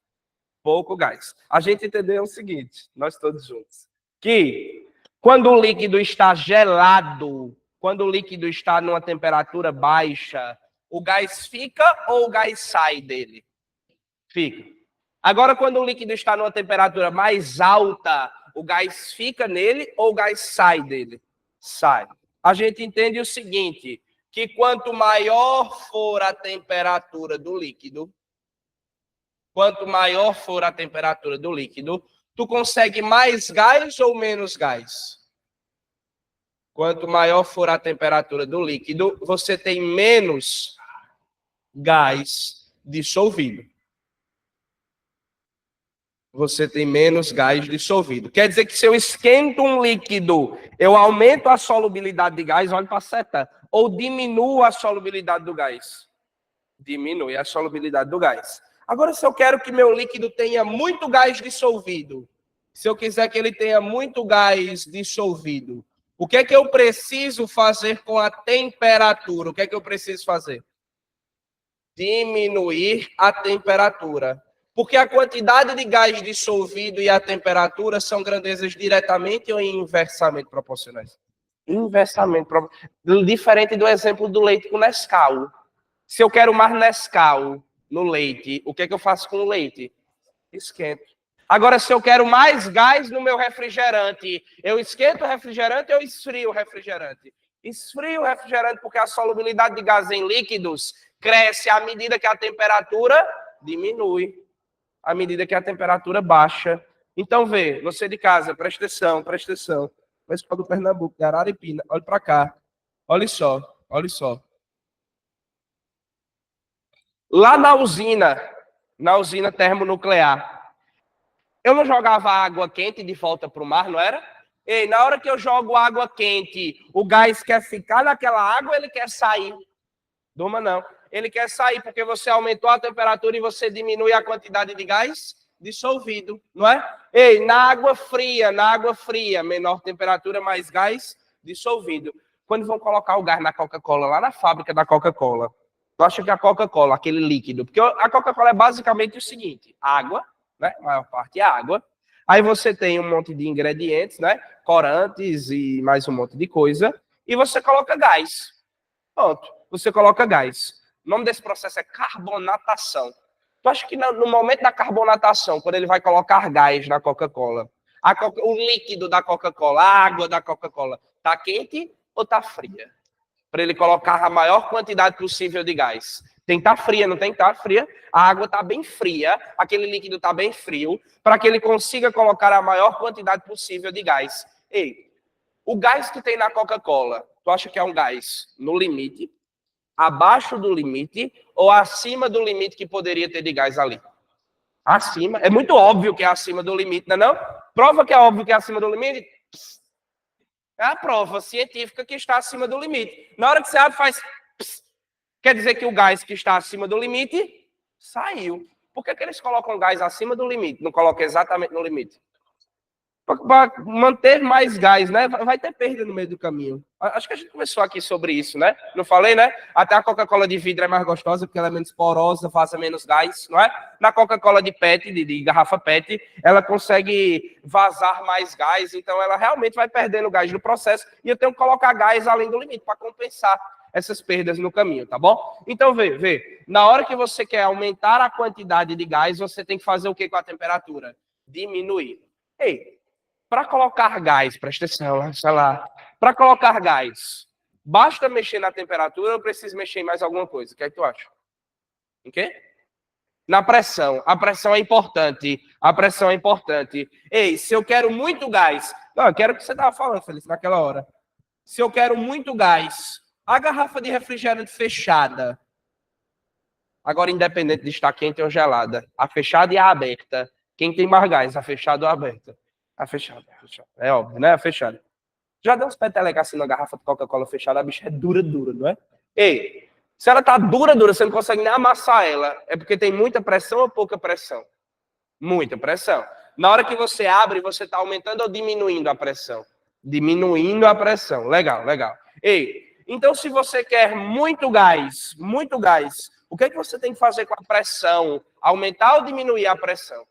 A: Pouco gás. A gente entendeu o seguinte, nós todos juntos. que quando o líquido está gelado, quando o líquido está numa temperatura baixa, o gás fica ou o gás sai dele? Fica. Agora, quando o líquido está numa temperatura mais alta, o gás fica nele ou o gás sai dele? Sai. A gente entende o seguinte, que quanto maior for a temperatura do líquido, tu consegue mais gás ou menos gás? Quanto maior for a temperatura do líquido, você tem menos gás dissolvido. Você tem menos gás dissolvido. Quer dizer que se eu esquento um líquido, eu aumento a solubilidade de gás, olha para a seta, ou diminuo a solubilidade do gás? Diminui a solubilidade do gás. Agora, se eu quero que meu líquido tenha muito gás dissolvido, se eu quiser que ele tenha muito gás dissolvido, o que é que eu preciso fazer com a temperatura? O que é que eu preciso fazer? Diminuir a temperatura. Porque a quantidade de gás dissolvido e a temperatura são grandezas diretamente ou inversamente proporcionais? Inversamente proporcionais. Diferente do exemplo do leite com Nescau. Se eu quero mais Nescau no leite, o que é que eu faço com o leite? Esquento. Agora, se eu quero mais gás no meu refrigerante, eu esquento o refrigerante ou esfrio o refrigerante? Esfrio o refrigerante porque a solubilidade de gás em líquidos cresce à medida que a temperatura diminui, à medida que a temperatura baixa. Então, vê, você de casa, presta atenção, presta atenção. Pessoal do Pernambuco, de Araripina, olha para cá. Olha só, olha só. Lá na usina termonuclear, eu não jogava água quente de volta para o mar, não era? Ei, na hora que eu jogo água quente, o gás quer ficar naquela água ou ele quer sair? Durma não. Ele quer sair porque você aumentou a temperatura e você diminui a quantidade de gás dissolvido, não é? Ei, na água fria, menor temperatura, mais gás dissolvido. Quando vão colocar o gás na Coca-Cola, lá na fábrica da Coca-Cola, tu acha que a Coca-Cola, aquele líquido, porque a Coca-Cola é basicamente o seguinte, água, né? A maior parte é água. Aí você tem um monte de ingredientes, né? Corantes e mais um monte de coisa. E você coloca gás. Pronto. Você coloca gás. O nome desse processo é carbonatação. Tu acha que no momento da carbonatação, quando ele vai colocar gás na Coca-Cola, o líquido da Coca-Cola, a água da Coca-Cola, tá quente ou tá fria? Para ele colocar a maior quantidade possível de gás. Tem que estar fria, não tem que estar fria. A água está bem fria, aquele líquido está bem frio, para que ele consiga colocar a maior quantidade possível de gás. Ei, o gás que tem na Coca-Cola, tu acha que é um gás no limite, abaixo do limite ou acima do limite que poderia ter de gás ali? Acima. É muito óbvio que é acima do limite, não é não? Prova que é óbvio que é acima do limite. É a prova científica que está acima do limite. Na hora que você abre, faz... Quer dizer que o gás que está acima do limite saiu. Por que eles colocam gás acima do limite? Não colocam exatamente no limite? Para manter mais gás, né? Vai ter perda no meio do caminho. Acho que a gente começou aqui sobre isso, né? Não falei, né? Até a Coca-Cola de vidro é mais gostosa porque ela é menos porosa, vaza menos gás, não é? Na Coca-Cola de PET, de garrafa PET, ela consegue vazar mais gás, então ela realmente vai perdendo gás no processo e eu tenho que colocar gás além do limite para compensar essas perdas no caminho, tá bom? Então, vê. Na hora que você quer aumentar a quantidade de gás, você tem que fazer o que com a temperatura? Diminuir. Ei, para colocar gás, presta atenção, sei lá, para colocar gás, basta mexer na temperatura ou preciso mexer em mais alguma coisa? O que é que tu acha? Em quê? Na pressão. A pressão é importante. A pressão é importante. Ei, se eu quero muito gás... Não, eu quero o que você estava falando, Felipe, naquela hora. Se eu quero muito gás, a garrafa de refrigerante fechada, agora independente de estar quente ou gelada, a fechada e a aberta, quem tem mais gás, a fechada ou a aberta? A fechada. É óbvio, né? A fechada. Já deu uns petelecas assim na garrafa de Coca-Cola fechada, a bicha é dura, não é? Ei, se ela tá dura, você não consegue nem amassar ela, é porque tem muita pressão ou pouca pressão? Muita pressão. Na hora que você abre, você está aumentando ou diminuindo a pressão? Diminuindo a pressão. Legal. Ei, então se você quer muito gás, o que é que você tem que fazer com a pressão? Aumentar ou diminuir a pressão?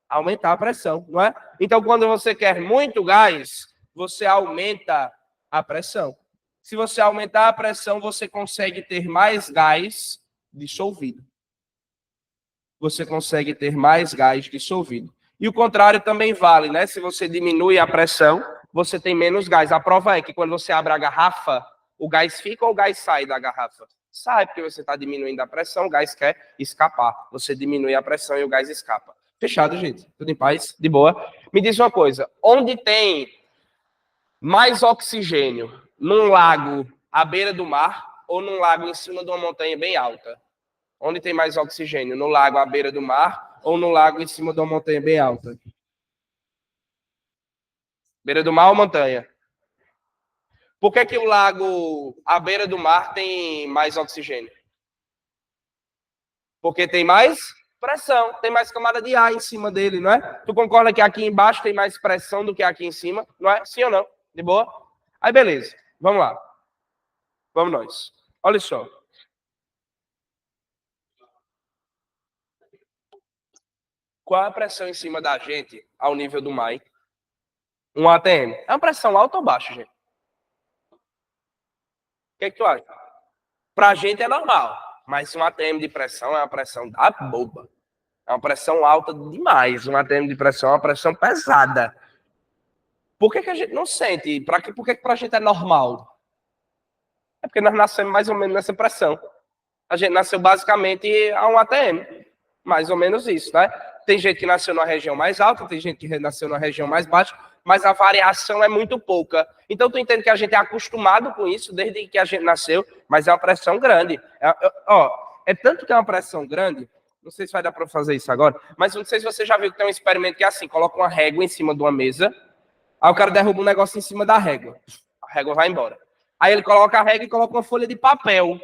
A: Aumentar a pressão, não é? Então, quando você quer muito gás, você aumenta a pressão. Se você aumentar a pressão, você consegue ter mais gás dissolvido. Você consegue ter mais gás dissolvido. E o contrário também vale, né? Se você diminui a pressão, você tem menos gás. A prova é que quando você abre a garrafa, o gás fica ou o gás sai da garrafa? Sai, porque você está diminuindo a pressão, o gás quer escapar. Você diminui a pressão e o gás escapa. Fechado, gente? Tudo em paz? De boa? Me diz uma coisa, onde tem mais oxigênio? Num lago à beira do mar ou num lago em cima de uma montanha bem alta? Onde tem mais oxigênio? No lago à beira do mar ou no lago em cima de uma montanha bem alta? Beira do mar ou montanha? Por que que o lago à beira do mar tem mais oxigênio? Porque tem mais pressão, tem mais camada de ar em cima dele, não é? Tu concorda que aqui embaixo tem mais pressão do que aqui em cima, não é? Sim ou não? De boa? Aí beleza, vamos lá. Vamos nós. Olha só. Qual é a pressão em cima da gente ao nível do mar? Hein? Um ATM. É uma pressão alta ou baixa, gente? O que, é que tu acha? Pra gente é normal, mas um ATM de pressão é uma pressão da boba. É uma pressão alta demais. Um ATM de pressão é uma pressão pesada. Por que, que a gente não sente? Por que pra gente é normal? É porque nós nascemos mais ou menos nessa pressão. A gente nasceu basicamente a um ATM. Mais ou menos isso, né? Tem gente que nasceu numa região mais alta, tem gente que nasceu numa região mais baixa, mas a variação é muito pouca. Então, tu entende que a gente é acostumado com isso desde que a gente nasceu, mas é uma pressão grande. É tanto que é uma pressão grande, não sei se vai dar para fazer isso agora, mas não sei se você já viu que tem um experimento que é assim, coloca uma régua em cima de uma mesa, aí o cara derruba um negócio em cima da régua, a régua vai embora. Aí ele coloca a régua e coloca uma folha de papel.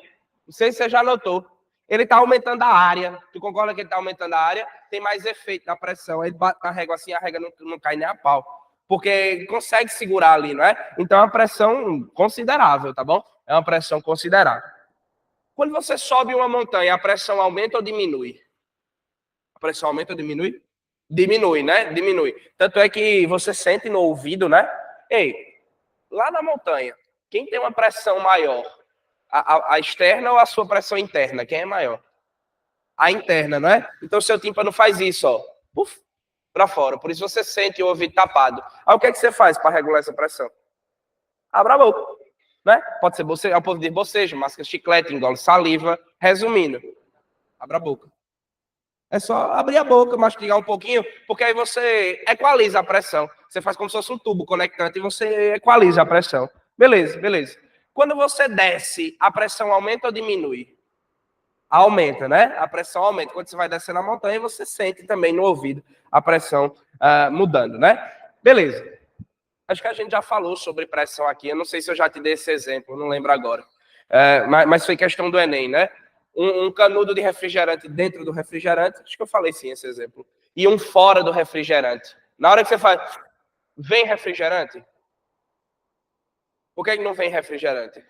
A: Não sei se você já notou. Ele está aumentando a área. Tu concorda que ele está aumentando a área? Tem mais efeito na pressão. Ele bate na régua assim, a régua não cai nem a pau. Porque consegue segurar ali, não é? Então é uma pressão considerável, tá bom? É uma pressão considerável. Quando você sobe uma montanha, a pressão aumenta ou diminui? A pressão aumenta ou diminui? Diminui, né? Diminui. Tanto é que você sente no ouvido, né? Ei, lá na montanha, quem tem uma pressão maior? A externa ou a sua pressão interna? Quem é maior? A interna, não é? Então, seu tímpano faz isso, ó. Puf, para fora. Por isso você sente o ouvido tapado. Aí o que é que você faz para regular essa pressão? Abra a boca, né? Pode ser bocejo, o povo diz bocejo, masca chiclete, engole saliva. Resumindo, abra a boca. É só abrir a boca, mastigar um pouquinho, porque aí você equaliza a pressão. Você faz como se fosse um tubo conectante e você equaliza a pressão. Beleza, beleza. Quando você desce, a pressão aumenta ou diminui? Aumenta, né? A pressão aumenta. Quando você vai descer na montanha, você sente também no ouvido a pressão mudando, né? Beleza. Acho que a gente já falou sobre pressão aqui. Eu não sei se eu já te dei esse exemplo, não lembro agora. Mas foi questão do Enem, né? Um canudo de refrigerante dentro do refrigerante. Acho que eu falei sim esse exemplo. E um fora do refrigerante. Na hora que você faz, vem refrigerante? Por que não vem refrigerante?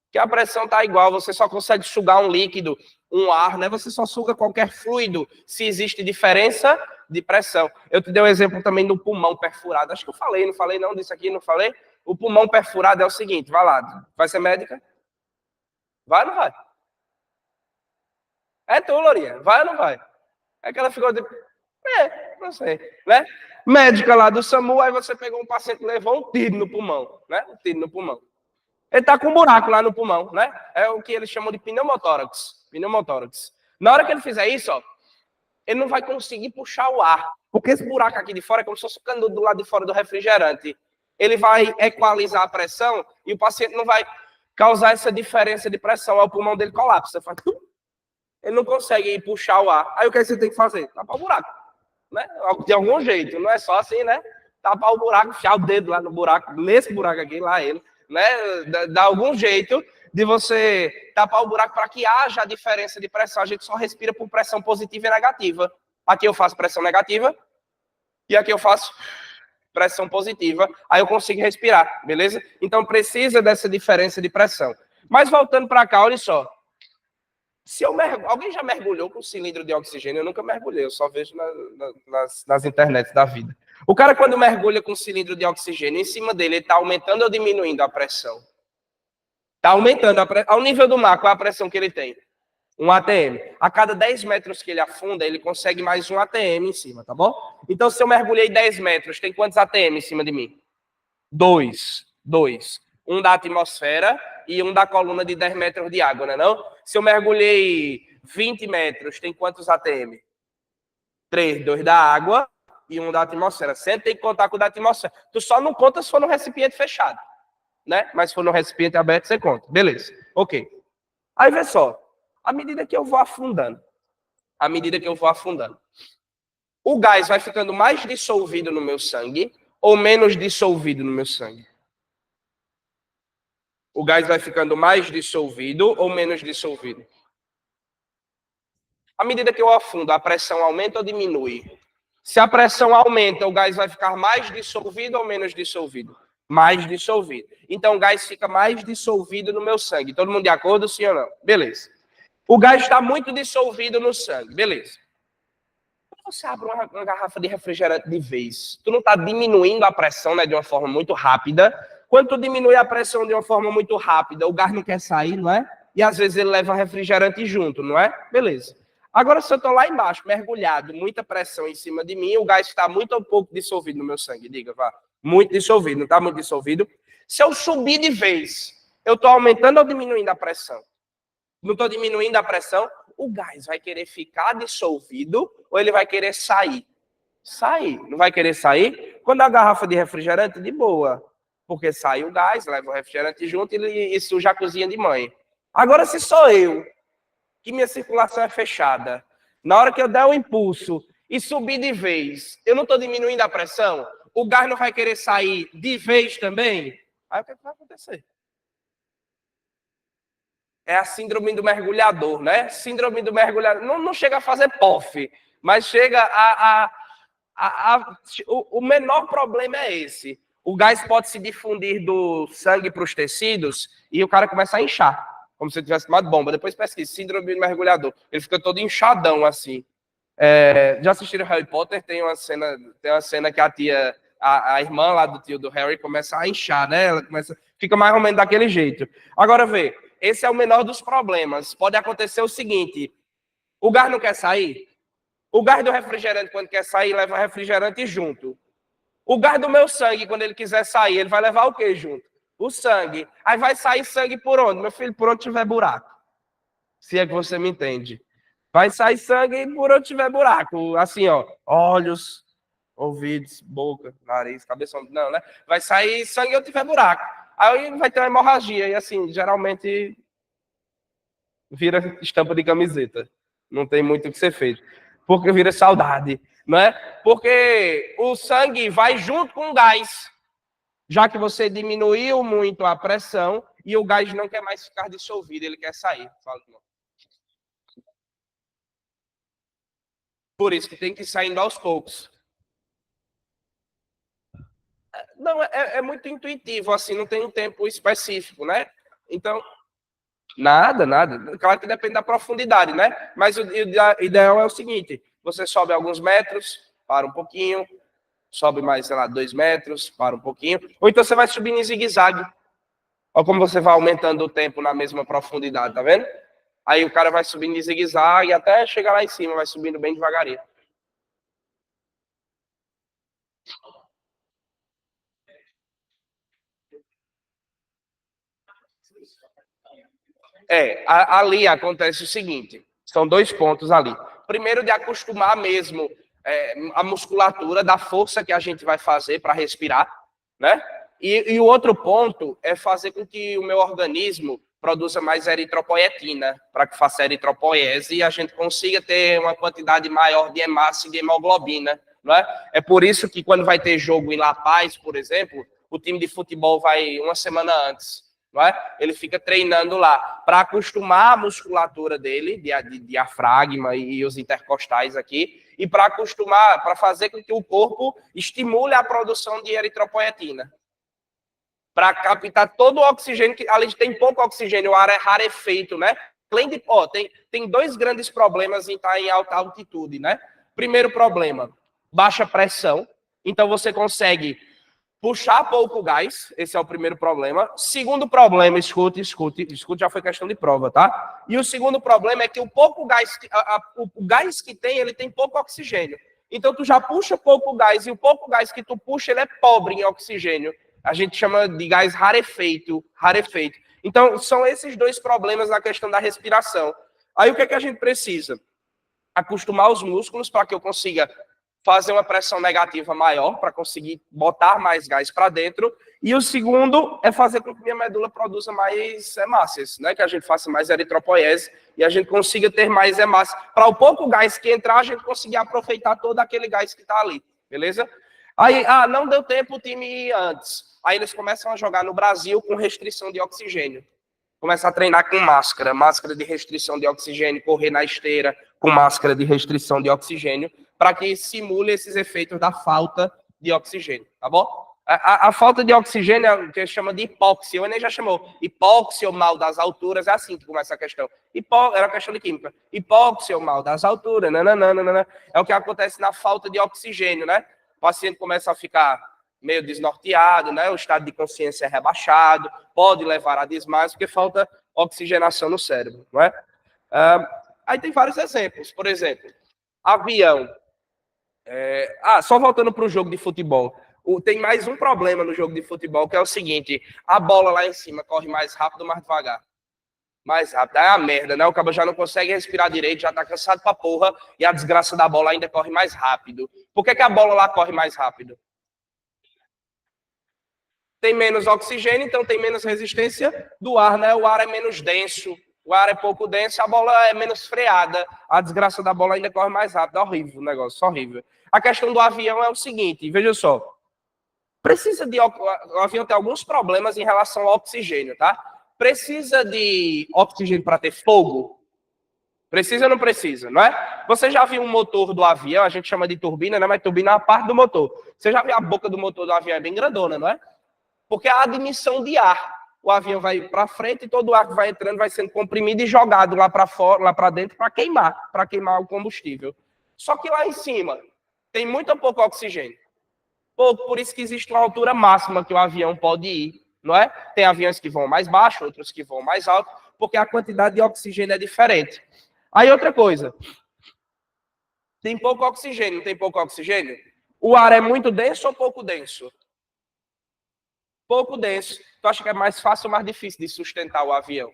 A: Porque a pressão está igual, você só consegue sugar um líquido, um ar, né? Você só suga qualquer fluido se existe diferença de pressão. Eu te dei um exemplo também do pulmão perfurado. Acho que eu falei, não falei não disso aqui, não falei? O pulmão perfurado é o seguinte, vai lá, vai ser médica? Vai ou não vai? É tu, Lourinha, vai ou não vai? É que ela ficou de... não sei, né? Médica lá do SAMU, aí você pegou um paciente e levou um tiro no pulmão, né? Um tiro no pulmão. Ele tá com um buraco lá no pulmão, né? É o que eles chamam de pneumotórax. Pneumotórax. Na hora que ele fizer isso, ó, ele não vai conseguir puxar o ar. Porque esse buraco aqui de fora é como se fosse o canudo do lado de fora do refrigerante. Ele vai equalizar a pressão e o paciente não vai causar essa diferença de pressão. Aí o pulmão dele colapsa. Faz... Ele não consegue puxar o ar. Aí o que você tem que fazer? Tapar o buraco. Né? De algum jeito. Não é só assim, né? Tapar o buraco, enfiar o dedo lá no buraco, nesse buraco aqui, lá ele. Né? Dá algum jeito de você tapar o buraco para que haja a diferença de pressão. A gente só respira por pressão positiva e negativa. Aqui eu faço pressão negativa e aqui eu faço pressão positiva. Aí eu consigo respirar, beleza? Então precisa dessa diferença de pressão. Mas voltando para cá, olha só. Alguém já mergulhou com cilindro de oxigênio? Eu nunca mergulhei, eu só vejo nas internets da vida. O cara, quando mergulha com cilindro de oxigênio, em cima dele, ele está aumentando ou diminuindo a pressão? Está aumentando. Ao nível do mar, qual é a pressão que ele tem? 1 atm. A cada 10 metros que ele afunda, ele consegue mais 1 atm em cima, tá bom? Então, se eu mergulhei 10 metros, tem quantos atm em cima de mim? 2. Um da atmosfera e um da coluna de 10 metros de água, não é não? Se eu mergulhei 20 metros, tem quantos atm? 3. 2 da água e um da atmosfera. Sempre tem que contar com o da atmosfera. Tu só não conta se for no recipiente fechado, né? Mas se for no recipiente aberto, você conta. Beleza. Ok. Aí, vê só. À medida que eu vou afundando, o gás vai ficando mais dissolvido no meu sangue ou menos dissolvido no meu sangue? O gás vai ficando mais dissolvido ou menos dissolvido? À medida que eu afundo, a pressão aumenta ou diminui? Se a pressão aumenta, o gás vai ficar mais dissolvido ou menos dissolvido? Mais dissolvido. Então, o gás fica mais dissolvido no meu sangue. Todo mundo de acordo, sim ou não? Beleza. O gás está muito dissolvido no sangue. Beleza. Quando você abre uma garrafa de refrigerante de vez, tu não está diminuindo a pressão, né, de uma forma muito rápida. Quando tu diminui a pressão de uma forma muito rápida, o gás não quer sair, não é? E às vezes ele leva refrigerante junto, não é? Beleza. Agora, se eu estou lá embaixo, mergulhado, muita pressão em cima de mim, o gás está muito ou pouco dissolvido no meu sangue? Diga, vá. Muito dissolvido, não está muito dissolvido? Se eu subir de vez, eu estou aumentando ou diminuindo a pressão? Não estou diminuindo a pressão? O gás vai querer ficar dissolvido ou ele vai querer sair? Sair. Não vai querer sair? Quando a garrafa de refrigerante, de boa. Porque sai o gás, leva o refrigerante junto e suja a cozinha de mãe. Agora, se sou eu, que minha circulação é fechada, na hora que eu der o impulso e subir de vez, eu não estou diminuindo a pressão? O gás não vai querer sair de vez também? Aí o que vai acontecer? É a síndrome do mergulhador, né? Síndrome do mergulhador. Não chega a fazer POF, mas chega o menor problema é esse. O gás pode se difundir do sangue para os tecidos e o cara começa a inchar, como se tivesse tomado bomba. Depois pesquisa, síndrome do mergulhador. Ele fica todo inchadão, assim. Já assistiram Harry Potter? Tem uma cena que a tia, a irmã lá do tio do Harry começa a inchar, né? Ela fica mais ou menos daquele jeito. Agora, vê. Esse é o menor dos problemas. Pode acontecer o seguinte: o gás não quer sair? O gás do refrigerante, quando quer sair, leva refrigerante junto. O gás do meu sangue, quando ele quiser sair, ele vai levar o quê junto? O sangue. Aí vai sair sangue por onde? Meu filho, por onde tiver buraco. Se é que você me entende. Vai sair sangue por onde tiver buraco. Assim, ó. Olhos, ouvidos, boca, nariz, cabeça. Não, né? Vai sair sangue onde tiver buraco. Aí vai ter uma hemorragia, e assim, geralmente vira estampa de camiseta. Não tem muito o que ser feito. Porque vira saudade, não é? Porque o sangue vai junto com o gás. Já que você diminuiu muito a pressão e o gás não quer mais ficar dissolvido, ele quer sair. Fala, irmão. Por isso que tem que ir saindo aos poucos. Não, é muito intuitivo, assim, não tem um tempo específico, né? Então, nada. Claro que depende da profundidade, né? Mas o ideal é o seguinte: você sobe alguns metros, para um pouquinho, sobe mais, sei lá, 2 metros, para um pouquinho, ou então você vai subindo em zigue-zague. Olha como você vai aumentando o tempo na mesma profundidade, tá vendo? Aí o cara vai subindo em zigue-zague até chegar lá em cima, vai subindo bem devagarinho. Ali acontece o seguinte: são 2 pontos ali. Primeiro, de acostumar mesmo a musculatura da força que a gente vai fazer para respirar, né? E o outro ponto é fazer com que o meu organismo produza mais eritropoetina, para que faça eritropoese e a gente consiga ter uma quantidade maior de hemácia e de hemoglobina, não é? É por isso que quando vai ter jogo em La Paz, por exemplo, o time de futebol vai uma semana antes. Não é? Ele fica treinando lá para acostumar a musculatura dele, de diafragma e os intercostais aqui, e para acostumar, para fazer com que o corpo estimule a produção de eritropoetina. Para captar todo o oxigênio, que ali tem pouco oxigênio, o ar é rarefeito, né? Tem dois grandes problemas em estar em alta altitude, né? Primeiro problema, baixa pressão. Então, você consegue puxar pouco gás. Esse é o primeiro problema. Segundo problema, escute, já foi questão de prova, tá? E o segundo problema é que o pouco gás, o gás que tem, ele tem pouco oxigênio. Então, tu já puxa pouco gás, e o pouco gás que tu puxa, ele é pobre em oxigênio. A gente chama de gás rarefeito. Então, são esses dois problemas na questão da respiração. Aí, o que é que a gente precisa? Acostumar os músculos para que eu consiga fazer uma pressão negativa maior, para conseguir botar mais gás para dentro. E o segundo é fazer com que minha medula produza mais hemácias, né? Que a gente faça mais eritropoiese e a gente consiga ter mais hemácias. Para o pouco gás que entrar, a gente conseguir aproveitar todo aquele gás que está ali, beleza? Aí, não deu tempo o time ir antes. Aí eles começam a jogar no Brasil com restrição de oxigênio. Começa a treinar com máscara de restrição de oxigênio, correr na esteira com máscara de restrição de oxigênio, para que simule esses efeitos da falta de oxigênio, tá bom? A falta de oxigênio é o que chama de hipóxia. O Enem já chamou hipóxia ou mal das alturas, é assim que começa a questão. Era uma questão de química. Hipóxia ou mal das alturas, nananana. É o que acontece na falta de oxigênio, né? O paciente começa a ficar meio desnorteado, né? O estado de consciência é rebaixado, pode levar a desmaios, porque falta oxigenação no cérebro, não é? Aí tem vários exemplos. Por exemplo, avião. Só voltando para o jogo de futebol. Tem mais um problema no jogo de futebol, que é o seguinte: a bola lá em cima corre mais rápido ou mais devagar? Mais rápido. É a merda, né? O cara já não consegue respirar direito, já tá cansado pra porra, e a desgraça da bola ainda corre mais rápido. Por que a bola lá corre mais rápido? Tem menos oxigênio, então tem menos resistência do ar, né? O ar é menos denso, o ar é pouco denso, a bola é menos freada, a desgraça da bola ainda corre mais rápido. É horrível o negócio, horrível. A questão do avião é o seguinte, veja só. O avião tem alguns problemas em relação ao oxigênio, tá? Precisa de oxigênio para ter fogo? Precisa ou não precisa, não é? Você já viu um motor do avião, a gente chama de turbina, né? Mas turbina é a parte do motor. Você já viu a boca do motor do avião, é bem grandona, não é? Porque a admissão de ar, o avião vai para frente e todo o ar que vai entrando vai sendo comprimido e jogado lá para fora, lá para dentro, para queimar o combustível. Só que lá em cima tem muito ou pouco oxigênio. Pouco, por isso que existe uma altura máxima que o avião pode ir, não é? Tem aviões que vão mais baixo, outros que vão mais alto, porque a quantidade de oxigênio é diferente. Aí outra coisa, tem pouco oxigênio, não tem pouco oxigênio? O ar é muito denso ou pouco denso? Pouco denso. Tu acha que é mais fácil ou mais difícil de sustentar o avião?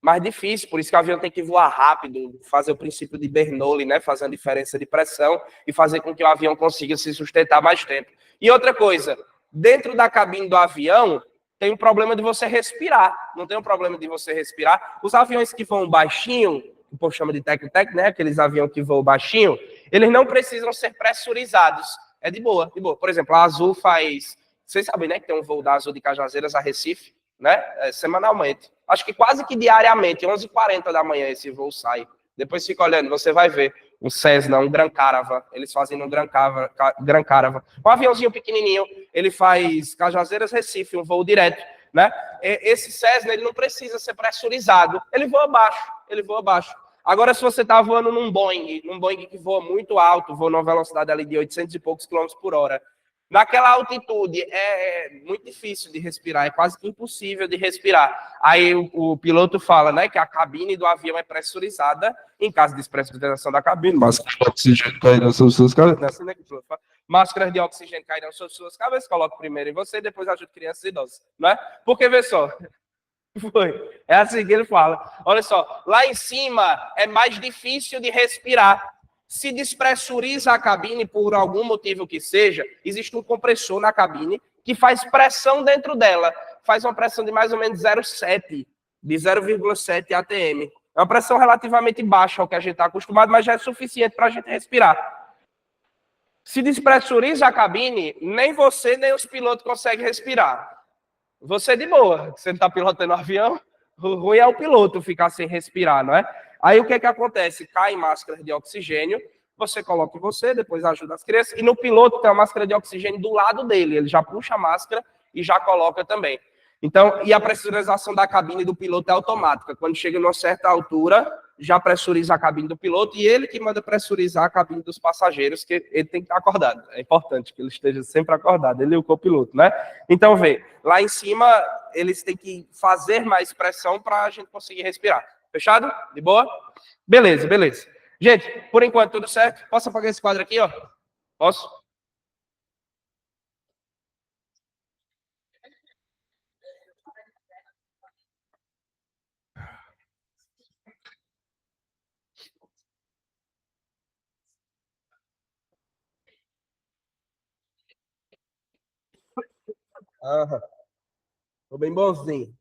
A: Mais difícil, por isso que o avião tem que voar rápido, fazer o princípio de Bernoulli, né? Fazer a diferença de pressão e fazer com que o avião consiga se sustentar mais tempo. E outra coisa, dentro da cabine do avião, tem um problema de você respirar. Não tem um problema de você respirar. Os aviões que voam baixinho, o povo chama de tec-tec, né? Aqueles aviões que voam baixinho, eles não precisam ser pressurizados. É de boa, de boa. Por exemplo, a Azul faz... Vocês sabem, né, que tem um voo da Azul de Cajazeiras a Recife, né? Semanalmente. Acho que quase que diariamente, 11h40 da manhã esse voo sai. Depois fica olhando, você vai ver um Cessna, um Gran Caravan. Eles fazem um Gran Caravan. Um aviãozinho pequenininho, ele faz Cajazeiras, Recife, um voo direto, né? Esse Cessna, ele não precisa ser pressurizado. Ele voa baixo. Agora, se você está voando num Boeing que voa muito alto, voa numa velocidade ali de 800 e poucos quilômetros por hora, naquela altitude é muito difícil de respirar, é quase que impossível de respirar. Aí o piloto fala, né, que a cabine do avião é pressurizada, em caso de despressurização da cabine, máscaras de oxigênio cairão sobre suas cabeças, né, máscaras de oxigênio cairão sobre suas cabeças, coloca primeiro em você, depois ajuda crianças e idosos, né? Porque, vê só, é assim que ele fala. Olha só, lá em cima é mais difícil de respirar. Se despressuriza a cabine por algum motivo que seja, existe um compressor na cabine que faz pressão dentro dela. Faz uma pressão de mais ou menos 0,7, de 0,7 atm. É uma pressão relativamente baixa ao que a gente está acostumado, mas já é suficiente para a gente respirar. Se despressuriza a cabine, nem você nem os pilotos conseguem respirar. Você de boa, você não está pilotando o avião, o ruim é o piloto ficar sem respirar, não é? Aí o que acontece? Cai máscara de oxigênio, você coloca em você, depois ajuda as crianças, e no piloto tem uma máscara de oxigênio do lado dele, ele já puxa a máscara e já coloca também. Então, e a pressurização da cabine do piloto é automática. Quando chega numa certa altura, já pressuriza a cabine do piloto e ele que manda pressurizar a cabine dos passageiros, que ele tem que estar acordado. É importante que ele esteja sempre acordado, ele e o copiloto, né? Então, vê, lá em cima, eles têm que fazer mais pressão para a gente conseguir respirar. Fechado? De boa? Beleza, beleza. Gente, por enquanto, tudo certo? Posso apagar esse quadro aqui, ó? Posso? Aham. Tô bem bonzinho.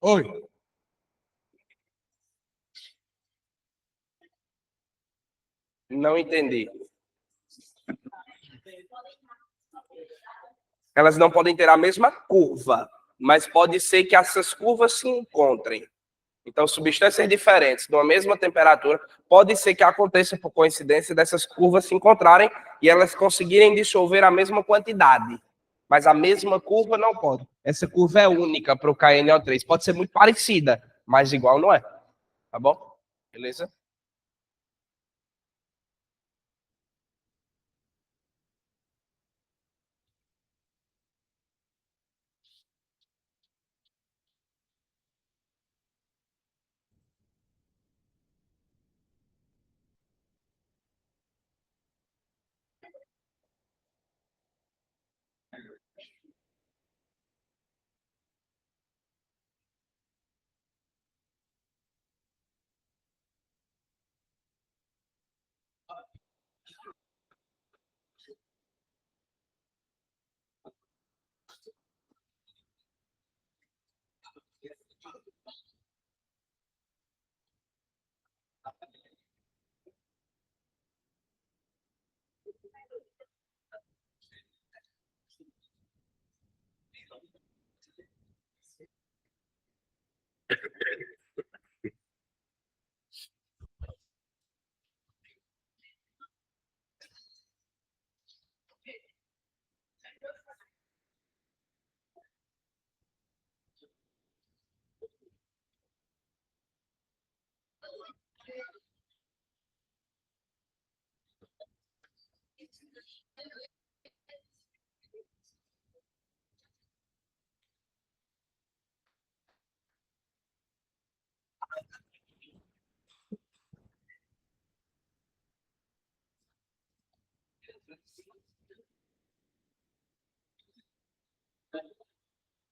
A: Oi. Não entendi. Elas não podem ter a mesma curva, mas pode ser que essas curvas se encontrem. Então, substâncias diferentes, numa mesma temperatura, pode ser que aconteça por coincidência dessas curvas se encontrarem e elas conseguirem dissolver a mesma quantidade. Mas a mesma curva não pode. Essa curva é única para o KNO3. Pode ser muito parecida, mas igual não é. Tá bom? Beleza?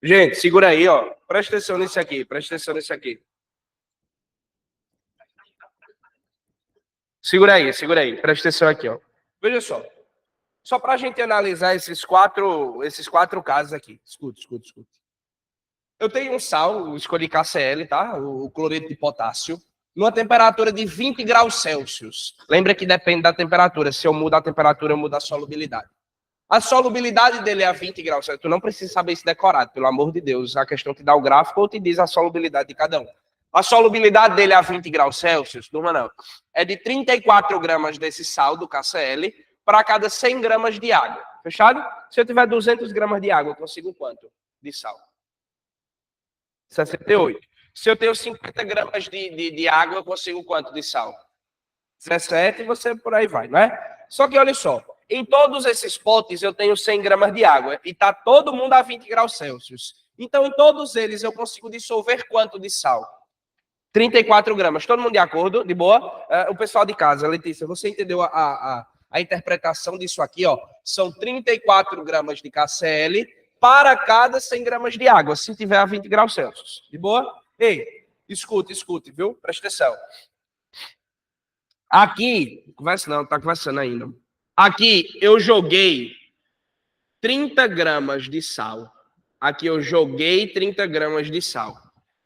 A: Gente, segura aí, ó. Presta atenção nisso aqui, presta atenção nisso aqui. Segura aí, presta atenção aqui, ó. Veja só para a gente analisar esses quatro casos aqui. Escuta. Eu tenho um sal, escolhi KCl, tá? O cloreto de potássio, numa temperatura de 20 graus Celsius. Lembra que depende da temperatura. Se eu mudar a temperatura, eu mudo a solubilidade. A solubilidade dele é a 20 graus Celsius. Tu não precisa saber isso decorado, pelo amor de Deus. A questão te dá o gráfico ou te diz a solubilidade de cada um. A solubilidade dele é a 20 graus Celsius, turma não, é de 34 gramas desse sal do KCl para cada 100 gramas de água. Fechado? Se eu tiver 200 gramas de água, eu consigo quanto de sal? 68. Se eu tenho 50 gramas de água, eu consigo quanto de sal? 17 e você por aí vai, não é? Só que olha só, em todos esses potes eu tenho 100 gramas de água e está todo mundo a 20 graus Celsius. Então, em todos eles eu consigo dissolver quanto de sal? 34 gramas. Todo mundo de acordo? De boa? O pessoal de casa, Letícia, você entendeu a interpretação disso aqui? Ó? São 34 gramas de KCl para cada 100 gramas de água, se tiver a 20 graus Celsius. De boa? Ei, escute, viu? Presta atenção. Aqui, conversa não, tá conversando ainda. Aqui eu joguei 30 gramas de sal. Aqui eu joguei 30 gramas de sal.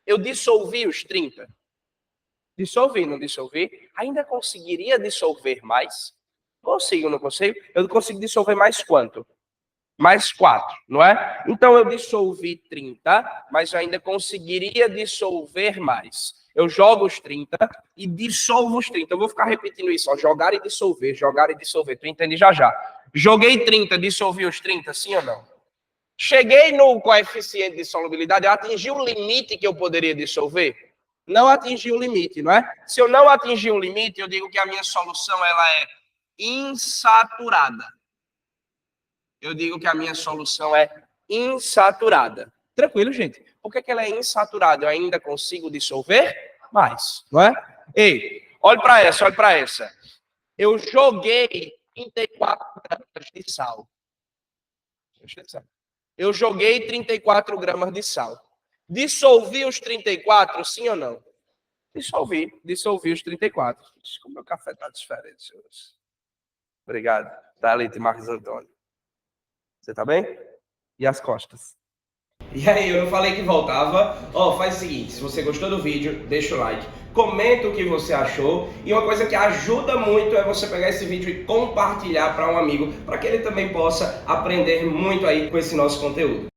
A: Eu dissolvi os 30. Dissolvi, não dissolvi? Ainda conseguiria dissolver mais? Consigo, não consigo? Eu consigo dissolver mais quanto? Mais 4, não é? Então eu dissolvi 30, mas eu ainda conseguiria dissolver mais. Eu jogo os 30 e dissolvo os 30. Eu vou ficar repetindo isso, ó, jogar e dissolver, jogar e dissolver. Tu entende já já. Joguei 30, dissolvi os 30, sim ou não? Cheguei no coeficiente de solubilidade, eu atingi o limite que eu poderia dissolver? Não atingi o limite, não é? Se eu não atingir o limite, eu digo que a minha solução ela é insaturada. Eu digo que a minha solução é insaturada. Tranquilo, gente? Por que ela é insaturada? Eu ainda consigo dissolver mais, não é? Ei, olha para essa, olha para essa. Eu joguei 34 gramas de sal. Eu joguei 34 gramas de sal. Dissolvi os 34, sim ou não? Dissolvi os 34. Como meu café está diferente, senhores. Obrigado. Thalita e Marcos Antônio. Você tá bem? E as costas? E aí, eu falei que voltava. Ó, faz o seguinte, se você gostou do vídeo, deixa o like, comenta o que você achou. E uma coisa que ajuda muito é você pegar esse vídeo e compartilhar para um amigo, para que ele também possa aprender muito aí com esse nosso conteúdo.